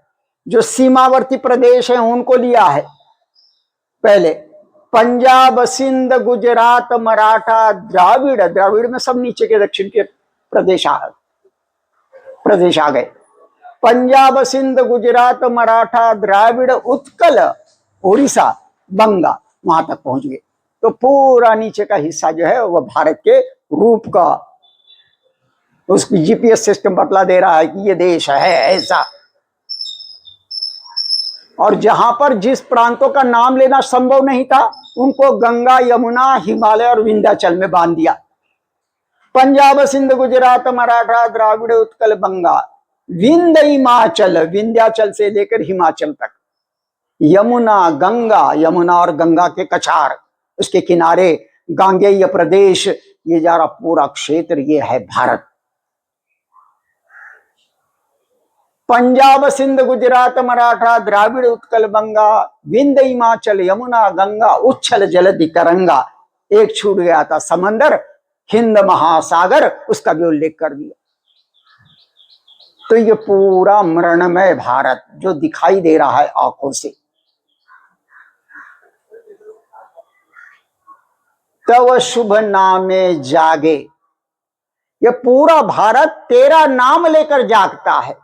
A: जो सीमावर्ती प्रदेश है उनको लिया है। पहले पंजाब, सिंध, गुजरात, मराठा, द्राविड़, द्राविड़ में सब नीचे के दक्षिण के प्रदेश आ गए। पंजाब, सिंध, गुजरात, मराठा, द्राविड़, उत्कल, उड़ीसा, बंगा, वहां तक पहुंच गए। तो पूरा नीचे का हिस्सा जो है वह भारत के रूप का, उसकी जीपीएस सिस्टम बतला दे रहा है कि ये देश है ऐसा। और जहां पर जिस प्रांतों का नाम लेना संभव नहीं था, उनको गंगा, यमुना, हिमालय और विंध्याचल में बांध दिया। पंजाब, सिंध, गुजरात, मराठा, द्राविड़, उत्कल, बंगा, विंध्य, हिमाचल, विंध्याचल से लेकर हिमाचल तक, यमुना, गंगा, यमुना और गंगा के कछार, उसके किनारे गांगेय प्रदेश, ये जरा पूरा क्षेत्र ये है भारत। पंजाब, सिंध, गुजरात, मराठा, द्राविड़, उत्कल, बंगा, विंध्य, हिमाचल, यमुना, गंगा, उच्छल जलधि तरंगा। एक छूट गया था समंदर, हिंद महासागर, उसका भी उल्लेख कर दिया। तो ये पूरा मृण्मय भारत जो दिखाई दे रहा है आंखों से। तव शुभ नामे जागे, ये पूरा भारत तेरा नाम लेकर जागता है।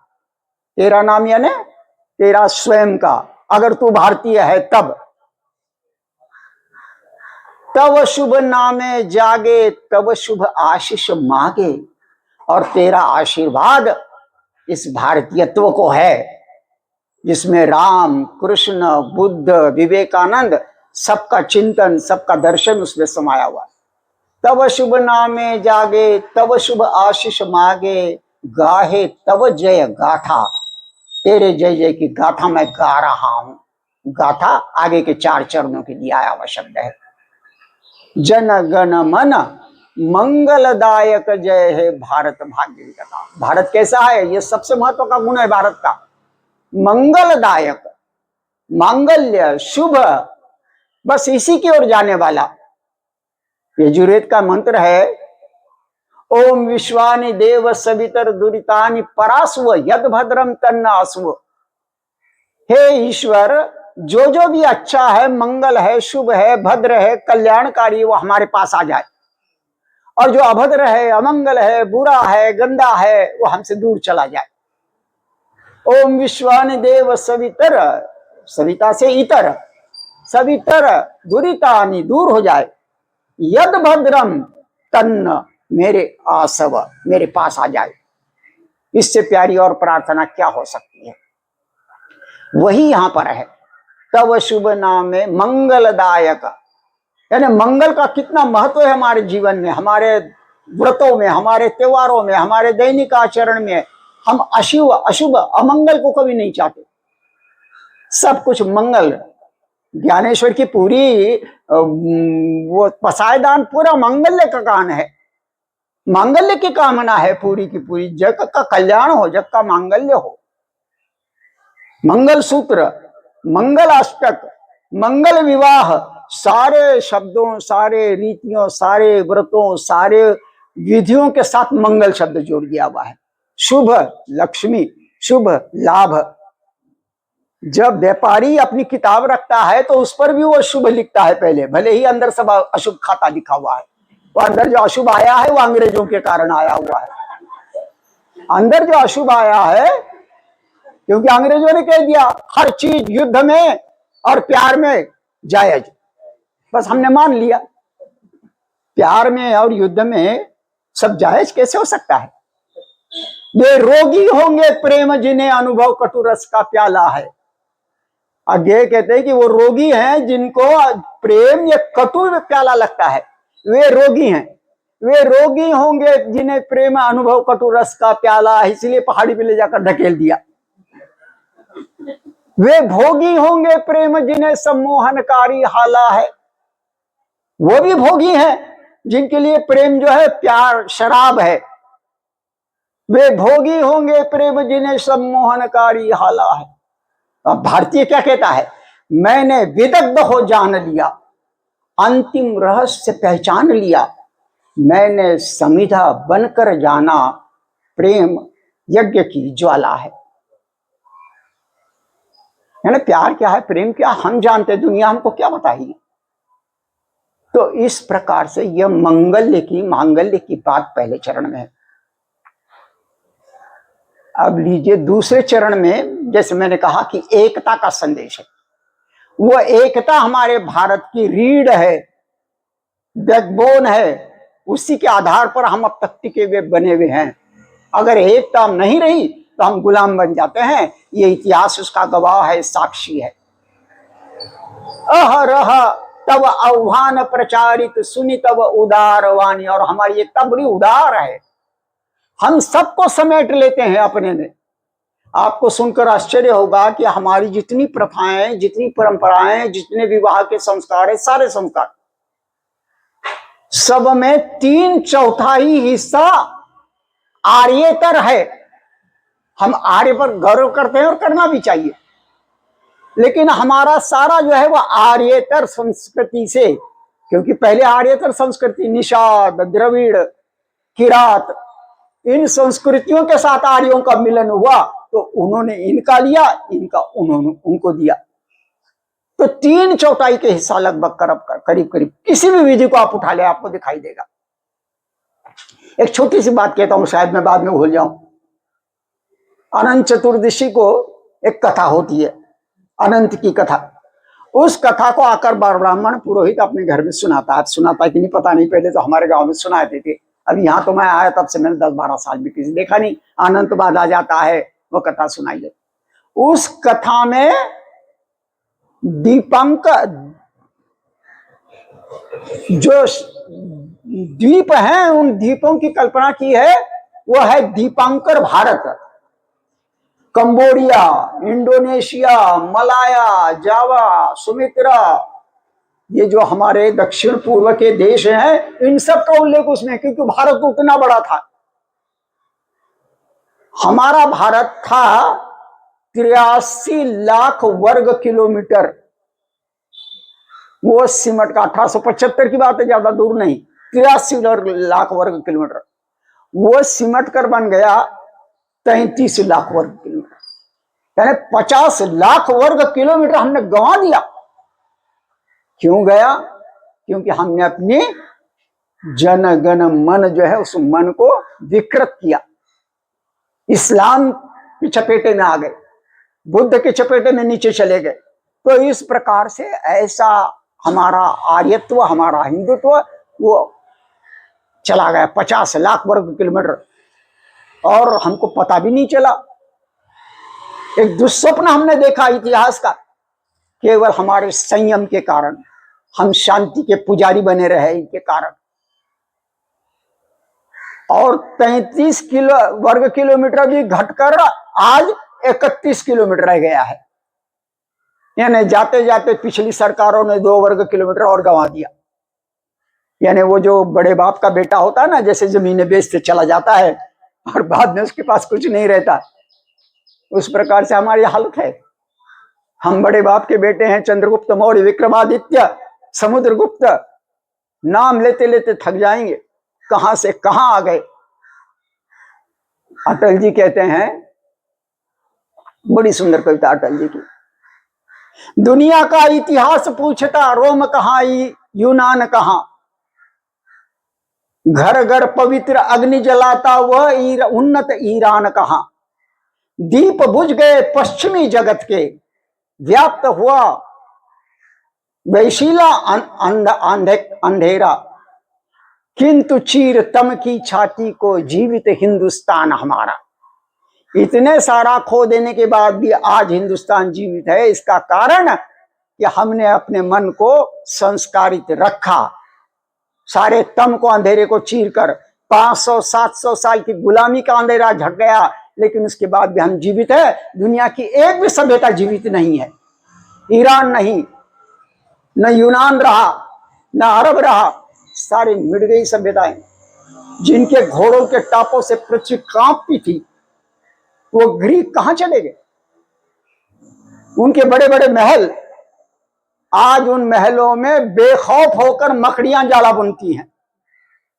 A: तेरा नाम यानी तेरा स्वयं का, अगर तू भारतीय है तब। तव शुभ नामे जागे, तव शुभ आशीष मांगे, और तेरा आशीर्वाद इस भारतीयत्व को है, जिसमें राम, कृष्ण, बुद्ध, विवेकानंद, सबका चिंतन, सबका दर्शन उसमें समाया हुआ है। तव शुभ नामे जागे, तव शुभ आशीष मांगे, गाहे तव जय गाथा, तेरे जय जय की गाथा मैं गा रहा हूं। गाथा आगे के 4 चरणों के लिए आया हुआ शब्द है। जन गण मन मंगलदायक जय है भारत भाग्य विधाता। भारत कैसा है, ये सबसे महत्व का गुण है भारत का। मंगलदायक, मांगल्य, शुभ, बस इसी की ओर जाने वाला। यजुर्वेद का मंत्र है, ओम विश्वानि देव सवितर दुरितानि परास्व यद भद्रम तन्नास्व। हे ईश्वर, जो जो भी अच्छा है, मंगल है, शुभ है, भद्र है, कल्याणकारी, वो हमारे पास आ जाए, और जो अभद्र है, अमंगल है, बुरा है, गंदा है, वो हमसे दूर चला जाए। ओम विश्वानि देव सवितर, सविता से इतर, सवितर दुरितानि, दूर हो जाए, यद भद्रम तन्न, मेरे आसव, मेरे पास आ जाए। इससे प्यारी और प्रार्थना क्या हो सकती है। वही यहां पर है। तव शुभ नाम में मंगलदायक, यानी मंगल का कितना महत्व है हमारे जीवन में, हमारे व्रतों में, हमारे त्योहारों में, हमारे दैनिक आचरण में। हम अशुभ अशुभ अमंगल को कभी नहीं चाहते, सब कुछ मंगल। ज्ञानेश्वर की पूरी वो पसायदान पूरा मंगल्य का गान है, मांगल्य की कामना है पूरी की पूरी, जग का कल्याण हो, जग का मांगल्य हो। मंगल सूत्र, मंगल अष्टक, मंगल विवाह, सारे शब्दों, सारे रीतियों, सारे व्रतों, सारे विधियों के साथ मंगल शब्द जोड़ दिया हुआ है। शुभ लक्ष्मी, शुभ लाभ। जब व्यापारी अपनी किताब रखता है तो उस पर भी वो शुभ लिखता है पहले, भले ही अंदर सब अशुभ खाता लिखा हुआ है। वो अंदर जो अशुभ आया है वो अंग्रेजों के कारण आया हुआ है। अंदर जो अशुभ आया है, क्योंकि अंग्रेजों ने कह दिया हर चीज युद्ध में और प्यार में जायज, बस हमने मान लिया प्यार में और युद्ध में सब जायज कैसे हो सकता है। वे रोगी होंगे प्रेम जिन्हें अनुभव कटुरस का प्याला है। आगे कहते हैं कि वो रोगी हैं जिनको प्रेम या कटु प्याला लगता है, वे रोगी हैं। वे रोगी होंगे जिन्हें प्रेम अनुभव कटुरस का प्याला है, इसलिए पहाड़ी पे ले जाकर ढकेल दिया। वे भोगी होंगे प्रेम जिन्हें सम्मोहनकारी हाला है। वो भी भोगी हैं जिनके लिए प्रेम जो है प्यार शराब है। वे भोगी होंगे प्रेम जिन्हें सम्मोहनकारी हाला है। अब भारतीय क्या कहता है, मैंने विदग्ध हो जान लिया, अंतिम रहस्य पहचान लिया, मैंने समिधा बनकर जाना, प्रेम यज्ञ की ज्वाला है। यानी प्यार क्या है, प्रेम क्या हम जानते, दुनिया हमको क्या बताएगी। तो इस प्रकार से यह मांगल्य की बात पहले चरण में है। अब लीजिए दूसरे चरण में, जैसे मैंने कहा कि एकता का संदेश है। वो एकता हमारे भारत की रीढ़ है, बैकबोन है, उसी के आधार पर हम अब तक टिके हुए बने हुए हैं। अगर एकता नहीं रही तो हम गुलाम बन जाते हैं। ये इतिहास उसका गवाह है, साक्षी है। अहरह तब आह्वान प्रचारित सुनि तब उदार वाणी। और हमारी एकता बड़ी उदार है, हम सबको समेट लेते हैं अपने में। आपको सुनकर आश्चर्य होगा कि हमारी जितनी प्रथाएं, जितनी परंपराएं, जितने विवाह के संस्कार है, सारे संस्कार सब में 3/4 हिस्सा आर्येतर है। हम आर्य पर गर्व करते हैं और करना भी चाहिए, लेकिन हमारा सारा जो है वह आर्येतर संस्कृति से, क्योंकि पहले आर्येतर संस्कृति निषाद, द्रविड़, किरात, इन संस्कृतियों के साथ आर्यों का मिलन हुआ, तो उन्होंने इनका लिया, इनका उन्होंने उनको दिया। तो 3/4 के हिस्सा लगभग करीब करीब किसी भी विधि को आप उठा ले आपको दिखाई देगा। एक छोटी सी बात कहता हूं, शायद मैं बाद में भूल जाऊं। अनंत चतुर्दशी को एक कथा होती है, अनंत की कथा। उस कथा को आकर ब्राह्मण पुरोहित अपने घर में सुनाता है कि नहीं पता नहीं, पहले तो हमारे गांव में सुनाते थे, अब यहाँ तो मैं आया तब से मैंने 10-12 साल भी किसी देखा नहीं। अनंत बाद आ जाता है, वो कथा सुनाई जाती। उस कथा में दीपांकर जो द्वीप हैं, उन द्वीपों की कल्पना की है। वो है दीपांकर भारत, कंबोडिया, इंडोनेशिया, मलाया, जावा, सुमित्रा, ये जो हमारे दक्षिण पूर्व के देश हैं, इन सब का उल्लेख उसमें, क्योंकि भारत उतना बड़ा था। हमारा भारत था 83 लाख वर्ग किलोमीटर। वो सिमट का 1875 की बात है, ज्यादा दूर नहीं, 83 लाख वर्ग किलोमीटर। वो सिमट कर बन गया 33 लाख वर्ग किलोमीटर, यानी 50 लाख वर्ग किलोमीटर हमने गंवा दिया। क्यों गया? क्योंकि हमने अपनी जन गण मन जो है उस मन को विकृत किया, इस्लाम की चपेटे में आ गए, बुद्ध के चपेटे में नीचे चले गए। तो इस प्रकार से ऐसा हमारा आर्यत्व, हमारा हिंदुत्व वो चला गया 50 लाख वर्ग किलोमीटर, और हमको पता भी नहीं चला। एक दुस्वप्न हमने देखा इतिहास का, केवल हमारे संयम के कारण, हम शांति के पुजारी बने रहे इनके कारण। और 33 वर्ग किलोमीटर भी घटकर आज 31 किलोमीटर रह गया है। यानी जाते जाते पिछली सरकारों ने 2 वर्ग किलोमीटर और गंवा दिया। यानी वो जो बड़े बाप का बेटा होता है ना, जैसे जमीनें बेचते चला जाता है और बाद में उसके पास कुछ नहीं रहता, उस प्रकार से हमारी हालत है। हम बड़े बाप के बेटे हैं, चंद्रगुप्त मौर्य, विक्रमादित्य, समुद्रगुप्त, नाम लेते लेते थक जाएंगे, कहां से कहां आ गए। अटल जी कहते हैं, बड़ी सुंदर कविता अटल जी की, दुनिया का इतिहास पूछता रोम कहां यूनान कहां, घर घर पवित्र अग्नि जलाता वह उन्नत ईरान कहां। दीप बुझ गए पश्चिमी जगत के, व्याप्त हुआ वैशीला अंधेरा। किंतु चीर तम की छाती को जीवित हिंदुस्तान हमारा। इतने सारा खो देने के बाद भी आज हिंदुस्तान जीवित है। इसका कारण कि हमने अपने मन को संस्कारित रखा। सारे तम को, अंधेरे को चीर कर 500-700 साल की गुलामी का अंधेरा झक गया, लेकिन उसके बाद भी हम जीवित है। दुनिया की एक भी सभ्यता जीवित नहीं है। ईरान नहीं, न यूनान रहा, न अरब रहा, सारी मिट गई सभ्यताएं। जिनके घोड़ों के टापों से पृथ्वी कांपती थी, वो ग्रीक कहां चले गए? उनके बड़े बड़े महल, आज उन महलों में बेखौफ होकर मकड़ियां जाला बुनती हैं,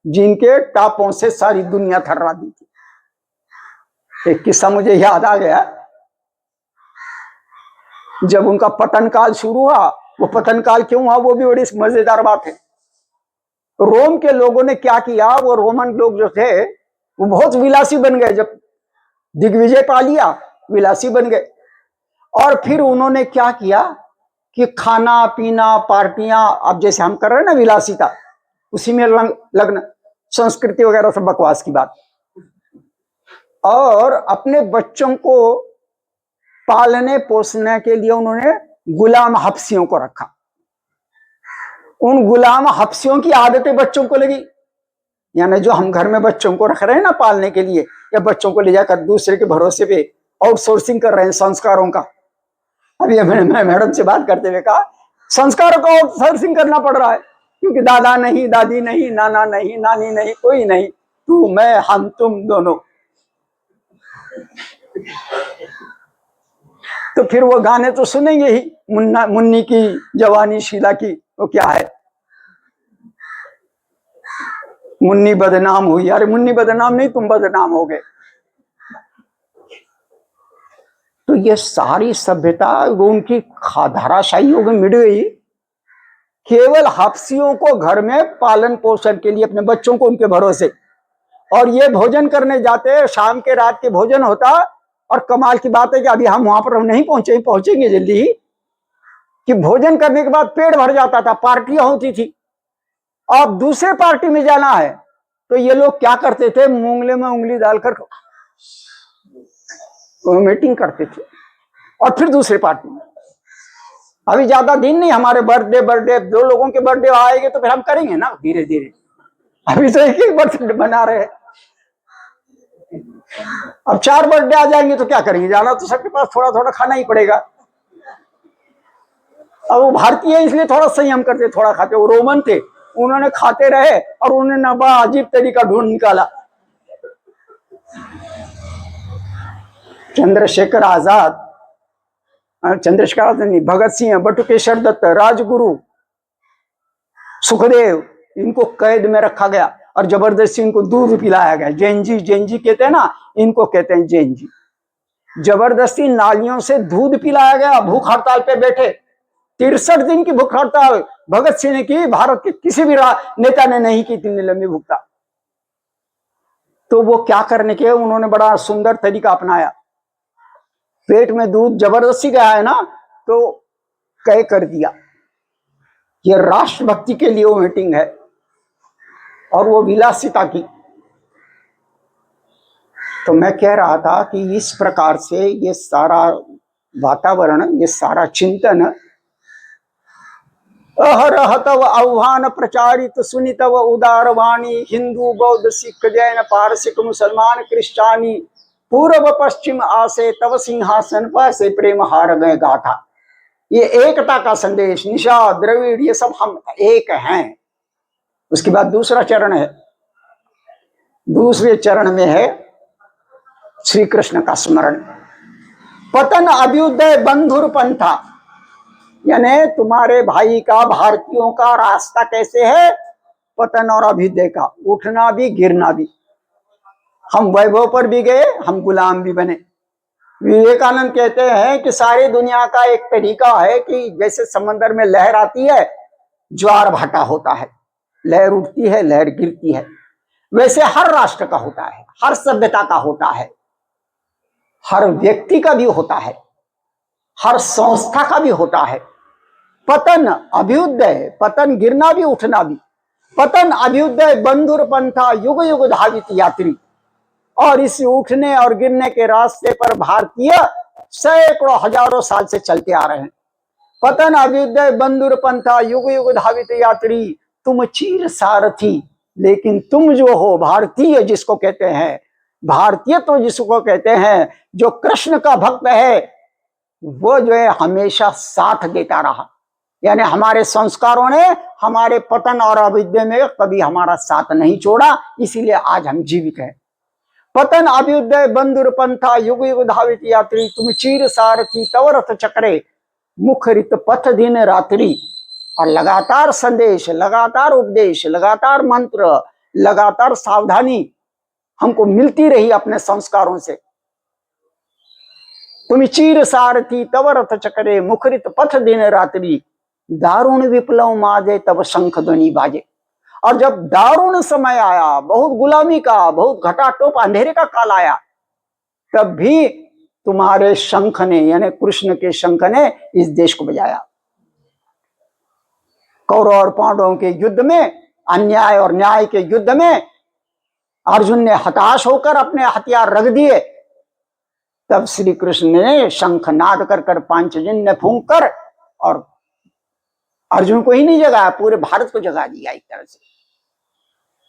A: जिनके टापों से सारी दुनिया थर्रा दी थी। एक किस्सा मुझे याद आ गया। जब उनका पतन काल शुरू हुआ, वो पतन काल क्यों हुआ वो भी बड़ी मजेदार बात है। रोम के लोगों ने क्या किया, वो रोमन लोग जो थे वो बहुत विलासी बन गए। जब दिग्विजय पा लिया, विलासी बन गए। और फिर उन्होंने क्या किया कि खाना पीना, पार्टियां, अब जैसे हम कर रहे हैं ना विलासिता, उसी में लग्न, संस्कृति वगैरह सब बकवास की बात। और अपने बच्चों को पालने पोसने के लिए उन्होंने गुलाम हफ्सियों को रखा। उन गुलाम हफ्सियों की आदतें बच्चों को लगी। यानी जो हम घर में बच्चों को रख रहे हैं ना पालने के लिए, या बच्चों को ले जाकर दूसरे के भरोसे पे आउटसोर्सिंग कर रहे हैं संस्कारों का। अभी मैं मैडम से बात करते हुए कहा, संस्कारों का आउटसोर्सिंग करना पड़ रहा है, क्योंकि दादा नहीं, दादी नहीं, नाना नहीं, नानी नहीं, कोई नहीं, तू मैं हम तुम दोनों। तो फिर वो गाने तो सुनेंगे ही, मुन्ना मुन्नी की जवानी शीला की, वो क्या है, मुन्नी बदनाम हुई। अरे मुन्नी बदनाम नहीं, तुम बदनाम हो गए। तो ये सारी सभ्यता उनकी धाराशाही हो गई, मिट गई। केवल हफ्सियों को घर में पालन पोषण के लिए, अपने बच्चों को उनके भरोसे। और ये भोजन करने जाते, शाम के रात के भोजन होता। और कमाल की बात है कि अभी हम वहां पर नहीं पहुंचे, पहुंचेंगे जल्दी ही, कि भोजन करने के बाद पेट भर जाता था, पार्टियां होती थी। अब दूसरे पार्टी में जाना है तो ये लोग क्या करते थे, उंगली में उंगली डालकर मीटिंग करते थे, और फिर दूसरे पार्टी में। अभी ज्यादा दिन नहीं, हमारे बर्थडे 2 लोगों के बर्थडे आएंगे तो फिर हम करेंगे ना धीरे धीरे। अभी तो एक बर्थडे बना रहे हैं, अब 4 बर्थडे आ जाएंगे तो क्या करेंगे, जाना तो सबके पास थोड़ा थोड़ा खाना ही पड़ेगा। अब वो भारतीय इसलिए थोड़ा संयम करते, थोड़ा खाते। वो रोमन थे, उन्होंने खाते रहे और उन्होंने बड़ा अजीब तरीका ढूंढ निकाला। चंद्रशेखर आजाद नहीं, भगत सिंह, बटुकेश्वर दत्त, राजगुरु, सुखदेव, इनको कैद में रखा गया और जबरदस्ती इनको दूध पिलाया गया। जेनजी कहते हैं ना, इनको कहते हैं जेनजी। जबरदस्ती नालियों से दूध पिलाया गया, भूख हड़ताल पे बैठे। 63 दिन की भूख हड़ताल भगत सिंह ने की, भारत के किसी भी नेता ने नहीं की इतनी लंबी भूखता। तो वो क्या करने के, उन्होंने बड़ा सुंदर तरीका अपनाया। पेट में दूध जबरदस्ती गया है ना, तो कह कर दिया। ये राष्ट्रभक्ति के लिए वो मीटिंग है और वो विलासिता की। तो मैं कह रहा था कि इस प्रकार से ये सारा वातावरण, ये सारा चिंतन, अहरह तव आह्वान प्रचारित सुनि तव उदार वाणी, हिंदू बौद्ध सिख जैन पारसिक मुसलमान क्रिश्चानी, पूर्व पश्चिम आसे तव सिंहासन पासे प्रेम हार गए गाथा। ये एकता का संदेश, निषाद द्रविड़, ये सब हम एक हैं। उसके बाद दूसरा चरण है, दूसरे चरण में है श्री कृष्ण का स्मरण। पतन अभ्युदय बंधुर पंथा, यानी तुम्हारे भाई का, भारतीयों का रास्ता कैसे है, पतन और अभ्युदय का, उठना भी गिरना भी। हम वैभव पर भी गए, हम गुलाम भी बने। विवेकानंद कहते हैं कि सारी दुनिया का एक तरीका है कि जैसे समंदर में लहर आती है, ज्वार भाटा होता है, लहर उठती है, लहर गिरती है। वैसे हर राष्ट्र का होता है, हर सभ्यता का होता है, हर व्यक्ति का भी होता है, हर संस्था का भी होता है। पतन अभ्युदय, पतन गिरना भी उठना भी, पतन अभ्युदय बंधुर पंथा युग युग धावित यात्री। और इस उठने और गिरने के रास्ते पर भारतीय सैकड़ों हजारों साल से चलते आ रहे हैं। पतन अभ्युदय बंधुर पंथा युग युग धावित यात्री, तुम चीर सारथी, लेकिन तुम जो हो भारतीय जिसको कहते हैं, भारतीय तो जिसको कहते हैं, जो कृष्ण का भक्त है, वो जो है हमेशा साथ देता रहा। यानी हमारे संस्कारों ने हमारे पतन और अभ्युदय में कभी हमारा साथ नहीं छोड़ा, इसीलिए आज हम जीवित हैं। पतन अभ्युदय बंधुर पंथा युग युग धावित यात्री, तुम चीर सारथी तव रथ चक्रे मुखरित पथ दिन रात्रि। और लगातार संदेश, लगातार उपदेश, लगातार मंत्र, लगातार सावधानी हमको मिलती रही अपने संस्कारों से। तुम चीर सारथी तव रथ चक्रे मुखरित पथ दिन रात्रि, दारुण विप्लव माजे तब शंख ध्वनि बाजे। और जब दारुण समय आया, बहुत गुलामी का, बहुत घटाटोप अंधेरे का काल आया, तब भी तुम्हारे शंख ने, यानी कृष्ण के शंख ने इस देश को बजाया। कौरव और पांडवों के युद्ध में, अन्याय और न्याय के युद्ध में अर्जुन ने हताश होकर अपने हथियार रख दिए, तब श्री कृष्ण ने शंख नाद कर पांचजन्य फूंक कर, और अर्जुन को ही नहीं जगाया, पूरे भारत को जगा दिया। एक तरह से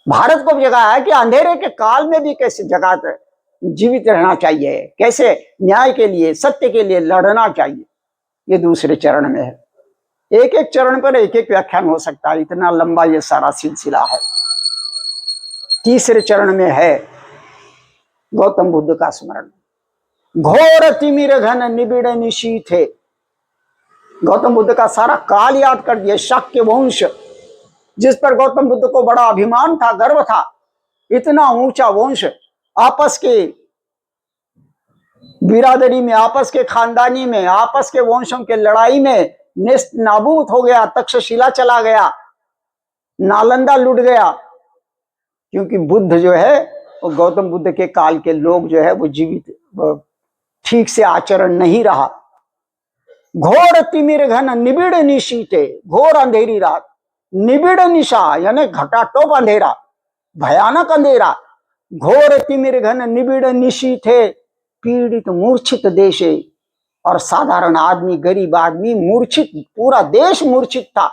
A: भारत को जगाया कि अंधेरे के काल में भी कैसे जगाकर जीवित रहना चाहिए, कैसे न्याय के लिए, सत्य के लिए लड़ना चाहिए। ये दूसरे चरण में है। एक एक चरण पर एक एक व्याख्यान हो सकता है, इतना लंबा ये सारा सिलसिला है। तीसरे चरण में है गौतम बुद्ध का स्मरण। घोर तिमिर घन निबिड़ निशीथे, गौतम बुद्ध का सारा काल याद कर दिया। शाक्य वंश, जिस पर गौतम बुद्ध को बड़ा अभिमान था, गर्व था, इतना ऊंचा वंश, आपस के बिरादरी में, आपस के खानदानी में, आपस के वंशों के लड़ाई में नेस्त नाबूद हो गया। तक्षशिला चला गया, नालंदा लुट गया, क्योंकि बुद्ध जो है, वो गौतम बुद्ध के काल के लोग जो है वो जीवित, ठीक से आचरण नहीं रहा। घोर तिमिर घन निबिड़ निशीते, घोर अंधेरी रात, निबिड़ निशा यानी घटाटोप अंधेरा, भयानक अंधेरा। घोर तिमिर घन निबिड़ निशीथे, पीड़ित मूर्छित देशे, और साधारण आदमी, गरीब आदमी मूर्छित, पूरा देश मूर्छित था।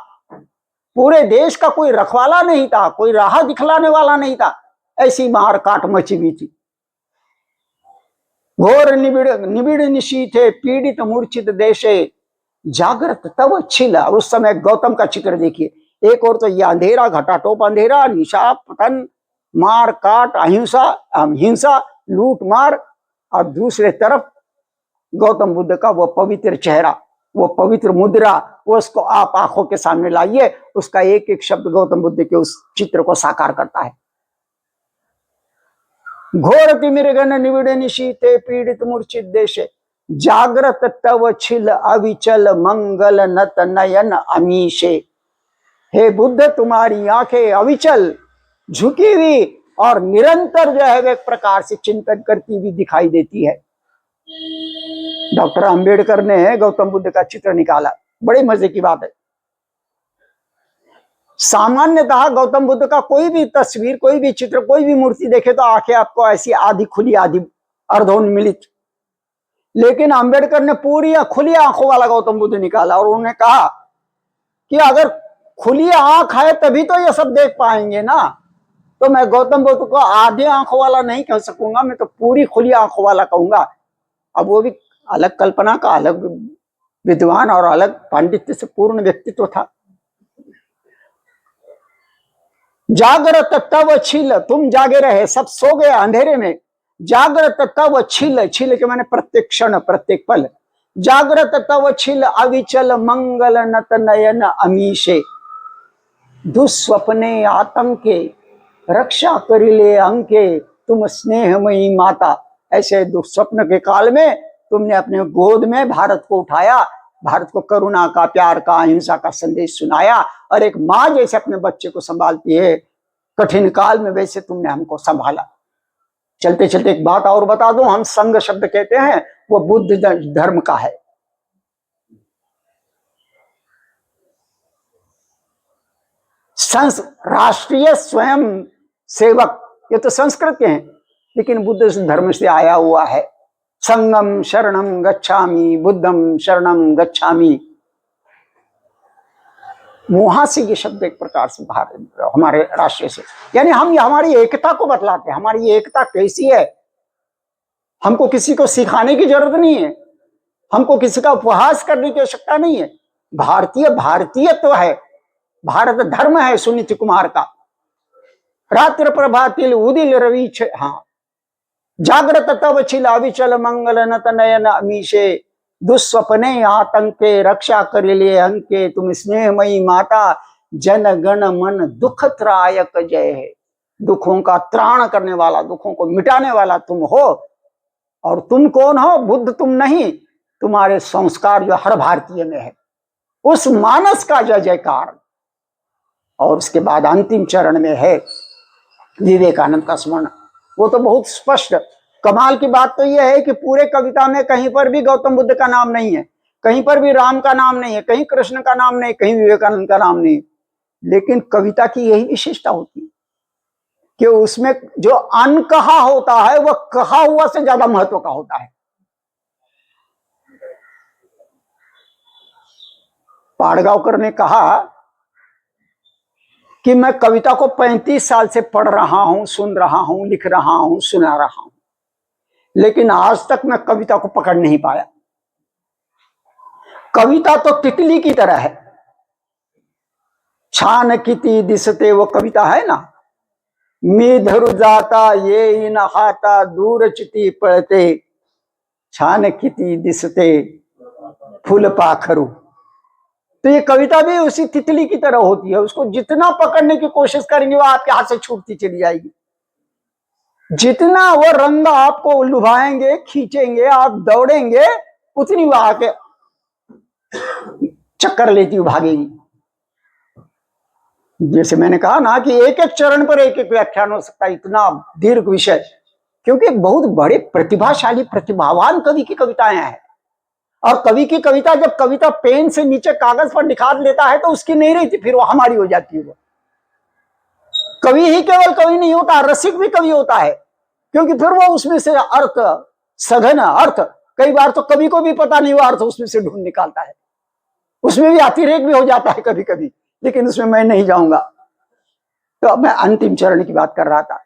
A: पूरे देश का कोई रखवाला नहीं था, कोई राह दिखलाने वाला नहीं था, ऐसी मार काट मची हुई थी। घोर निबिड़ निशीथे, पीड़ित मूर्छित देशे, जागृत तब छिल। उस समय गौतम का चित्र देखिए, एक और तो ये अंधेरा, घटाटोप अंधेरा, निशा, पतन, मार काट, अहिंसा, हिंसा, लूट मार, और दूसरे तरफ गौतम बुद्ध का वो पवित्र चेहरा, वो पवित्र मुद्रा, वो उसको आप आंखों के सामने लाइए, उसका एक एक शब्द गौतम बुद्ध के उस चित्र को साकार करता है। घोर तिमिर घन निबिड़ निशीथे, पीड़ित मूर्छित देशे, जागृत तव छिल अविचल मंगल नत नयन अमीशे। हे बुद्ध, तुम्हारी आंखें अविचल, झुकी हुई और निरंतर जो है एक प्रकार से चिंतन करती हुई दिखाई देती है। डॉक्टर अंबेडकर ने गौतम बुद्ध का चित्र निकाला, बड़ी मजे की बात है। सामान्यतः गौतम बुद्ध का कोई भी तस्वीर, कोई भी चित्र, कोई भी मूर्ति देखे तो आंखें आपको ऐसी आधी खुली आधी अर्धोन्मिलित, लेकिन अंबेडकर ने पूरी खुली आंखों वाला गौतम बुद्ध निकाला, और उन्होंने कहा कि अगर खुली आंख है तभी तो ये सब देख पाएंगे ना, तो मैं गौतम बुद्ध को आधे आंखों वाला नहीं कह सकूंगा, मैं तो पूरी खुली आंखों वाला कहूंगा। अब वो भी अलग कल्पना का, अलग विद्वान और अलग पांडित्य से पूर्ण व्यक्तित्व था। जागृत तव छिल, तुम जागे रहे, सब सो गए अंधेरे में। जागृत तव छिल, छिल के माने प्रत्येक क्षण, प्रत्येक पल। जागृत तव छिल अविचल मंगल नत नयन अमीशे, दुस्वप्ने आतंके रक्षा करिले अंके, तुम स्नेहमयी माता। ऐसे दुस्वप्न के काल में तुमने अपने गोद में भारत को उठाया, भारत को करुणा का, प्यार का, अहिंसा का संदेश सुनाया, और एक माँ जैसे अपने बच्चे को संभालती है, कठिन काल में वैसे तुमने हमको संभाला। चलते चलते एक बात और बता दूं, हम संघ शब्द कहते हैं, वो बुद्ध धर्म का है। राष्ट्रीय स्वयं सेवक, ये तो संस्कृत के हैं, लेकिन बुद्ध धर्म से आया हुआ है। संगम शरणम गच्छामि, बुद्धम शरणम गच्छामि, वहां से ये शब्द एक प्रकार से बाहर हमारे राष्ट्र से, यानी हम हमारी एकता को बतलाते हैं। हमारी एकता कैसी है, हमको किसी को सिखाने की जरूरत नहीं है, हमको किसी का उपहास करने की आवश्यकता नहीं है। भारतीय तो है, भारत धर्म है सुनीति कुमार का। रात्र प्रभातिल उदिल रवि, हाँ, जागृत तव छिला विचल मंगल नत नयन अमीशे, दुस्वप्ने आतंके रक्षा कर लिए अंके, तुम स्नेहमयी माता जन गण मन दुख त्रायक जय है। दुखों का त्राण करने वाला, दुखों को मिटाने वाला तुम हो। और तुम कौन हो? बुद्ध तुम नहीं, तुम्हारे संस्कार जो हर भारतीय में है, उस मानस का जय जयकार। और उसके बाद अंतिम चरण में है विवेकानंद का स्मरण। वो तो बहुत स्पष्ट। कमाल की बात तो यह है कि पूरे कविता में कहीं पर भी गौतम बुद्ध का नाम नहीं है, कहीं पर भी राम का नाम नहीं है, कहीं कृष्ण का नाम नहीं, कहीं विवेकानंद का नाम नहीं। लेकिन कविता की यही विशेषता होती है कि उसमें जो अनकहा होता है वह कहा हुआ से ज्यादा महत्व का होता है। पाड़गांवकर ने कहा कि मैं कविता को 35 साल से पढ़ रहा हूं, सुन रहा हूं, लिख रहा हूं, सुना रहा हूं, लेकिन आज तक मैं कविता को पकड़ नहीं पाया। कविता तो तितली की तरह है, छान किती दिसते, वो कविता है ना, मी धरु जाता ये नहाता दूर चिति पड़ते, छान किती दिसते फूल पाखरू। तो ये कविता भी उसी तितली की तरह होती है, उसको जितना पकड़ने की कोशिश करेंगे वो आपके हाथ से छूटती चली जाएगी। जितना वो रंग आपको लुभाएंगे, खींचेंगे, आप दौड़ेंगे, उतनी वो आके चक्कर लेती हुई भागेगी। जैसे मैंने कहा ना कि एक एक चरण पर एक एक व्याख्यान हो सकता है, इतना दीर्घ विषय, क्योंकि बहुत बड़े प्रतिभाशाली प्रतिभावान कवि की कविताएं हैं। और कवि की कविता जब कविता पेन से नीचे कागज पर निखार लेता है तो उसकी नहीं रहती, फिर वो हमारी हो जाती है। वो कवि ही केवल कवि नहीं होता, रसिक भी कवि होता है, क्योंकि फिर वो उसमें से अर्थ, सघन अर्थ, कई बार तो कवि को भी पता नहीं वो अर्थ उसमें से ढूंढ निकालता है। उसमें भी अतिरेक भी हो जाता है कभी कभी, लेकिन उसमें मैं नहीं जाऊंगा। तो अब मैं अंतिम चरण की बात कर रहा था।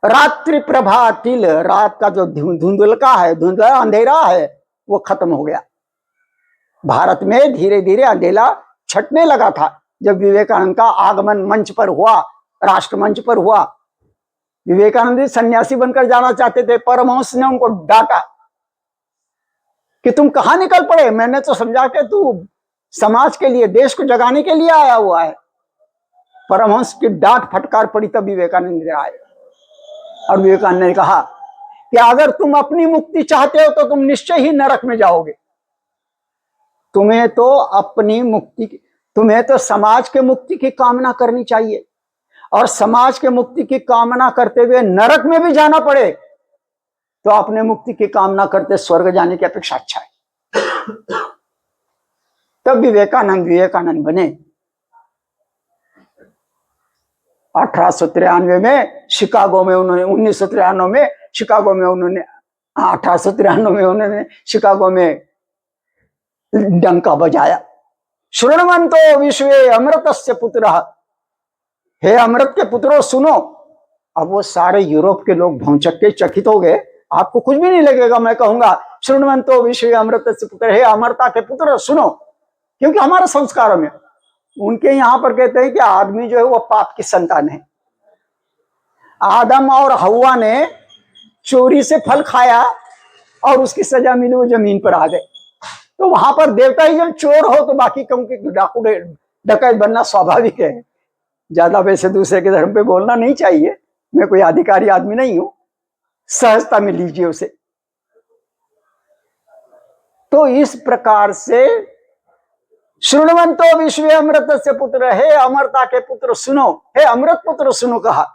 A: रात्रि प्रभा तिल, रात का जो धुंधलका है, धुंधला अंधेरा है, वो खत्म हो गया। भारत में धीरे धीरे अंधेरा छटने लगा था जब विवेकानंद का आगमन मंच पर हुआ, राष्ट्र मंच पर हुआ। विवेकानंद सन्यासी बनकर जाना चाहते थे, परमहंस ने उनको डांटा कि तुम कहां निकल पड़े, मैंने तो समझा कि तू समाज के लिए, देश को जगाने के लिए आया हुआ है। परमहंस की डांट फटकार पड़ी, तब विवेकानंद आए। और विवेकानंद ने कहा कि अगर तुम अपनी मुक्ति चाहते हो तो तुम निश्चय ही नरक में जाओगे। तुम्हें तो अपनी मुक्ति, तुम्हें तो समाज के मुक्ति की कामना करनी चाहिए, और समाज के मुक्ति की कामना करते हुए नरक में भी जाना पड़े तो अपने मुक्ति की कामना करते स्वर्ग जाने की अपेक्षा अच्छा है। तब विवेकानंद बने। 1893 में शिकागो में उन्होंने, 1993 में शिकागो में उन्होंने, 1893 में उन्होंने शिकागो में डंका बजाया। शृण्वन्तो विश्वे अमृतस्य पुत्रः, हे अमृत के पुत्रों सुनो। अब वो सारे यूरोप के लोग भौचक्के चकित हो गए। आपको कुछ भी नहीं लगेगा मैं कहूंगा शृण्वन्तो विश्वे अमृतस्य पुत्र, हे अमरता के पुत्र सुनो, क्योंकि हमारे संस्कारों में, उनके यहां पर कहते हैं कि आदमी जो है वो पाप की संतान है। आदम और हव्वा ने चोरी से फल खाया और उसकी सजा मिली, वो जमीन पर आ गए। तो वहां पर देवता ही जब चोर हो तो बाकी क्योंकि डाकू डकैत बनना स्वाभाविक है। ज्यादा वैसे दूसरे के धर्म पे बोलना नहीं चाहिए, मैं कोई अधिकारी आदमी नहीं हूं, सहजता में लीजिए उसे। तो इस प्रकार से श्रृण्वन्तो विश्व अमृत से पुत्र, हे अमरता के पुत्र सुनो, हे अमृत पुत्र सुनो कहा।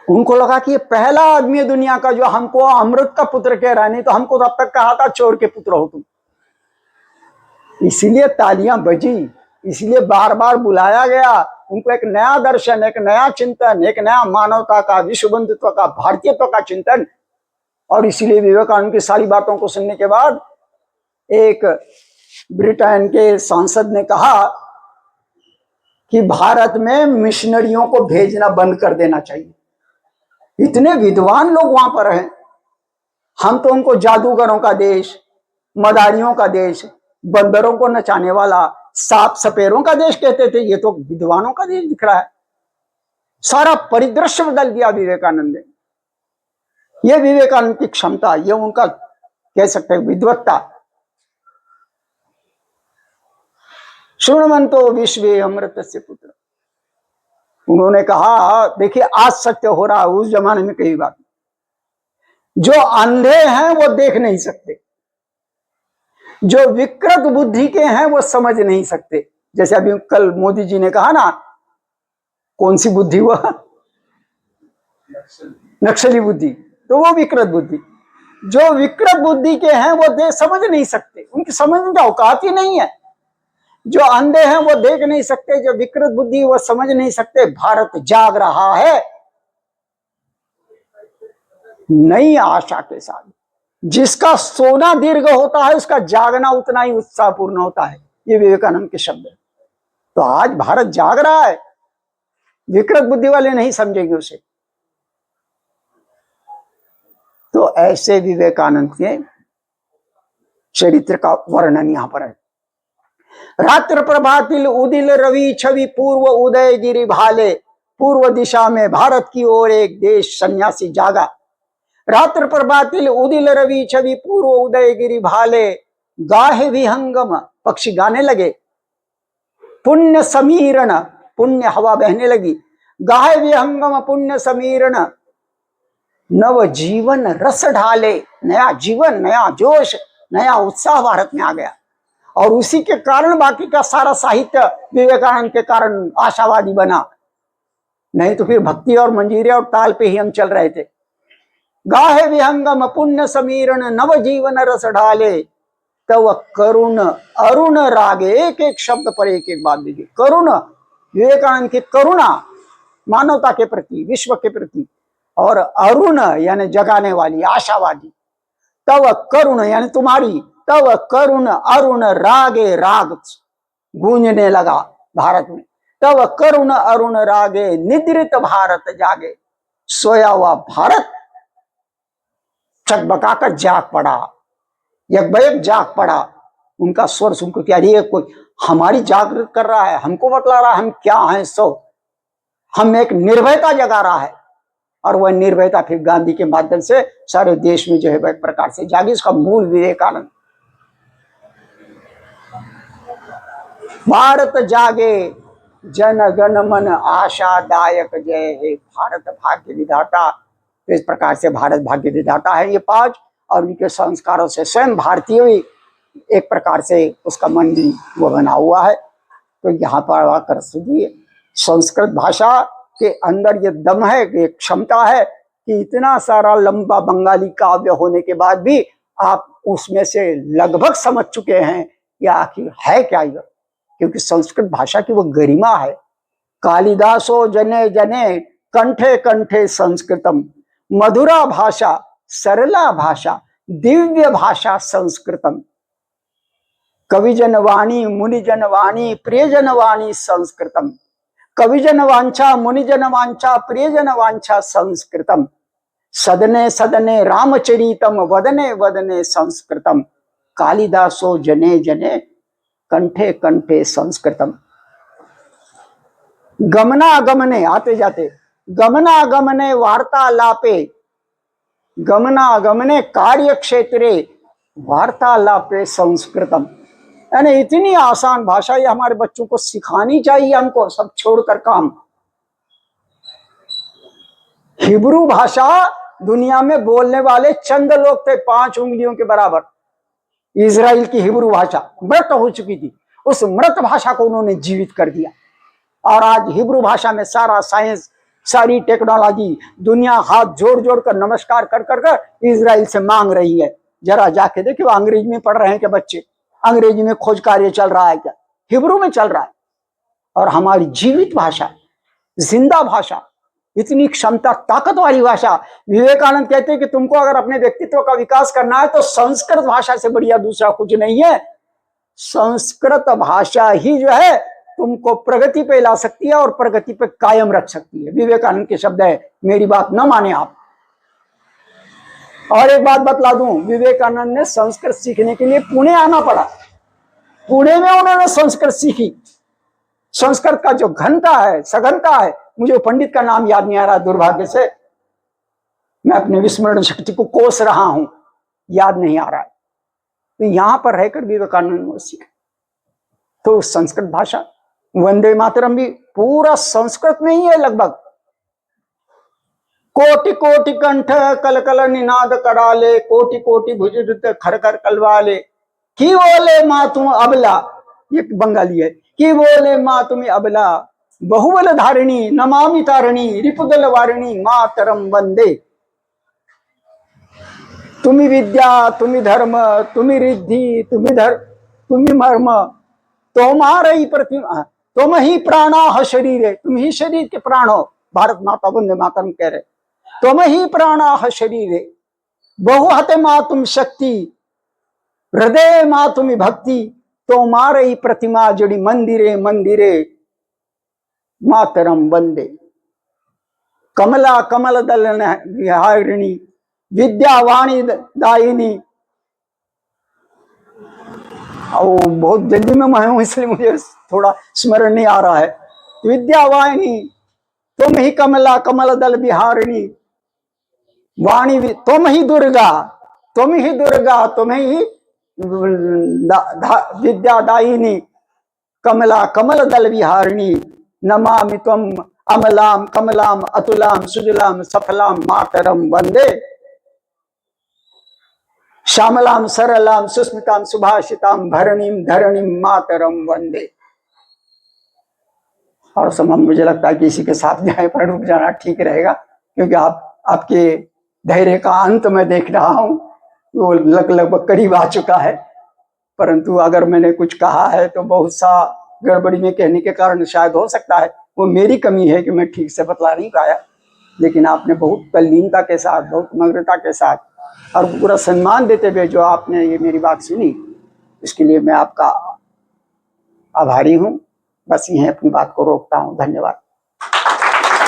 A: उनको लगा कि ये पहला आदमी है दुनिया का जो हमको अमृत का पुत्र कह रहा है, नहीं तो हमको तब तक कहा था चोर के पुत्र हो तुम। इसीलिए तालियां बजी, इसलिए बार बार बुलाया गया। उनको एक नया दर्शन, एक नया चिंतन, एक नया मानवता का, विश्व बंधुत्व का, भारतीयत्व का चिंतन। और इसीलिए विवेकानंद की सारी बातों को सुनने के बाद एक ब्रिटेन के सांसद ने कहा कि भारत में मिशनरियों को भेजना बंद कर देना चाहिए। इतने विद्वान लोग वहां पर हैं, हम तो उनको जादूगरों का देश, मदारियों का देश, बंदरों को नचाने वाला, सांप सपेरों का देश कहते थे, ये तो विद्वानों का देश दिख रहा है। सारा परिदृश्य बदल दिया विवेकानंद ने। ये विवेकानंद की क्षमता, ये उनका कह सकते हैं विद्वत्ता। श्रृण्वन्तो विश्व अमृत से पुत्र, उन्होंने कहा देखिए आज सत्य हो रहा है, उस जमाने में कई बात। जो अंधे हैं वो देख नहीं सकते, जो विकृत बुद्धि के हैं वो समझ नहीं सकते। जैसे अभी कल मोदी जी ने कहा ना, कौन सी बुद्धि वह, नक्सली बुद्धि, तो वो विकृत बुद्धि। जो विकृत बुद्धि के हैं वो समझ नहीं सकते, उनकी समझने की औकात ही नहीं है। जो अंधे हैं वो देख नहीं सकते, जो विकृत बुद्धि वो समझ नहीं सकते। भारत जाग रहा है नई आशा के साथ। जिसका सोना दीर्घ होता है उसका जागना उतना ही उत्साहपूर्ण होता है, ये विवेकानंद के शब्द है। तो आज भारत जाग रहा है, विकृत बुद्धि वाले नहीं समझेंगे उसे। तो ऐसे विवेकानंद के चरित्र का वर्णन यहां पर है। रात्र प्रभातिल उदिल रवि छवि पूर्व उदय गिरि भाले, पूर्व दिशा में भारत की ओर एक देश सन्यासी जागा। रात्र प्रभातिल उदिल रवि छवि पूर्व उदय गिरि भाले, गाहे विहंगम, पक्षी गाने लगे। पुण्य समीरण, पुण्य हवा बहने लगी। गाहे विहंगम पुण्य समीरण, नव जीवन रस ढाले, नया जीवन, नया जोश, नया उत्साह भारत में आ गया। और उसी के कारण बाकी का सारा साहित्य विवेकानंद के कारण आशावादी बना, नहीं तो फिर भक्ति और मंजीरे और ताल पे ही हम चल रहे थे। गाहे विहंगम पुण्य समीरण, नव जीवन रस ढाले, तव करुण अरुण रागे। एक एक शब्द पर एक एक बात दीजिए। करुण, विवेकानंद की करुणा मानवता के प्रति, विश्व के प्रति। और अरुण यानी जगाने वाली, आशावादी। तव करुण यानी तुम्हारी, तव करुण अरुण रागे, राग गूंजने लगा भारत में। तव करुण अरुण रागे, निद्रित भारत जागे। सोया हुआ भारत चकबकाकर जाग पड़ा, यकबयक जाग पड़ा। उनका स्वर सुनकर क्या, ये कोई हमारी जागृत कर रहा है, हमको बतला रहा है हम क्या हैं। सो हम एक निर्भयता जगा रहा है, और वह निर्भयता फिर गांधी के माध्यम से सारे देश में जो है एक प्रकार से जागी। इसका मूल विवेकानंद। भारत जागे जन गण मन आशादायक जय हे, भारत भाग्य विधाता। इस प्रकार से भारत भाग्य विधाता है ये पांच, और उनके संस्कारों से स्वयं भारतीय भी एक प्रकार से उसका मन भी वो बना हुआ है। तो यहाँ पर आकर सुनिए, संस्कृत भाषा के अंदर ये दम है, ये क्षमता है कि इतना सारा लंबा बंगाली काव्य होने के बाद भी आप उसमें से लगभग समझ चुके हैं कि आखिर है क्या ये। क्योंकि संस्कृत भाषा की वो गरिमा है। कालिदासो जने जने कंठे कंठे संस्कृतम, मधुरा भाषा, सरला भाषा, दिव्य भाषा संस्कृतम। कविजन वाणी मुनिजन वाणी प्रियजन वाणी संस्कृतम। कविजन वांछा मुनिजन वांछा प्रियजन वांछा संस्कृतम। सदने सदने रामचरितम, वदने वदने संस्कृतम। कालिदासो जने जने कंठे कंठे संस्कृतम। गमनागमने, आते जाते, गमनागमने वार्तालापे, गमनागमने कार्य क्षेत्रे वार्तालापे संस्कृतम। यानी इतनी आसान भाषा ये हमारे बच्चों को सिखानी चाहिए, हमको सब छोड़कर काम। हिब्रू भाषा दुनिया में बोलने वाले चंद लोग थे, 5 उंगलियों के बराबर। इजराइल की हिब्रू भाषा व्यक्त हो चुकी थी, उस मृत भाषा को उन्होंने जीवित कर दिया। और आज हिब्रू भाषा में सारा साइंस, सारी टेक्नोलॉजी, दुनिया हाथ जोड़ जोड़ कर नमस्कार कर कर कर इजराइल से मांग रही है। जरा जाके देखिए, अंग्रेजी में पढ़ रहे हैं क्या बच्चे? अंग्रेजी में खोज कार्य चल रहा है क्या? हिब्रू में चल रहा है। और हमारी जीवित भाषा, जिंदा भाषा, इतनी क्षमता, ताकत वाली भाषा। विवेकानंद कहते हैं कि तुमको अगर अपने व्यक्तित्व का विकास करना है तो संस्कृत भाषा से बढ़िया दूसरा कुछ नहीं है। संस्कृत भाषा ही जो है तुमको प्रगति पे ला सकती है और प्रगति पे कायम रख सकती है। विवेकानंद के शब्द है, मेरी बात न माने आप। और एक बात बतला दूं, विवेकानंद ने संस्कृत सीखने के लिए पुणे आना पड़ा। पुणे में उन्होंने संस्कृत सीखी। संस्कृत का जो घनता है, सघनता है, मुझे वो पंडित का नाम याद नहीं आ रहा, दुर्भाग्य से मैं अपने विस्मरण शक्ति को कोस रहा हूं, याद नहीं आ रहा है। तो यहां पर रहकर विवेकानंद ने सीखा। तो संस्कृत भाषा, वंदे मातरम भी पूरा संस्कृत में ही है लगभग। कोटि कोटि कंठ कल कल निनाद कराले, कोटि कोटि भुज खर खर कलवाले, की बोले माँ तुम अबला, ये बंगाली है, की बोले माँ तुम अबला, बहुबल धारिणी नमामि तारिणी, रिपुदल वारिणी मातरम वंदे। तुम्ही विद्या, तुम्ही धर्म, तुम्ही रिद्धि, तुम्ही मर्म, तुम्हारे प्रतिमा, तुम ही प्राणा शरीर है, तुम ही शरीर के प्राण हो। भारत माता वंदे मातरम कह रहे, तुम ही प्राणा शरीर है, बहुहते माँ तुम शक्ति, हृदय माँ तुम्ही भक्ति, तुम्हारे ही प्रतिमा जड़ी मंदिरे मंदिरे मातरम वंदे। कमला कमल दल विहारिणी, विद्यावाणी दायिनी। और बहुत जल्दी में मैं हूं इसलिए मुझे थोड़ा स्मरण नहीं आ रहा है। विद्यावाणी, तुम ही कमला कमल दल विहारिणी, वाणी तुम ही दुर्गा, तुम ही दुर्गा, तुम ही विद्यादायिनी, कमला कमल दल विहारिणी, नमामि त्वम अमलाम कमलाम अतुलाम सुजलाम सफलाम मातरम वंदे। श्यामलाम सरलाम सुस्मिताम सुभाषिताम भरणीम धरणीम मातरम वंदे। और समय मुझे लगता है कि इसी के साथ जाए पर रुक जाना ठीक रहेगा, क्योंकि आपके धैर्य का अंत मैं देख रहा हूं, वो लगभग करीब आ चुका है। परंतु अगर मैंने कुछ कहा है तो बहुत सा गड़बड़ी में कहने के कारण शायद हो सकता है वो मेरी कमी है कि मैं ठीक से बतला नहीं पाया। लेकिन आपने बहुत तल्लीनता के साथ, बहुत नम्रता के साथ और पूरा सम्मान देते हुए जो आपने ये मेरी बात सुनी, इसके लिए मैं आपका आभारी हूँ। बस यहीं अपनी बात को रोकता हूँ। धन्यवाद।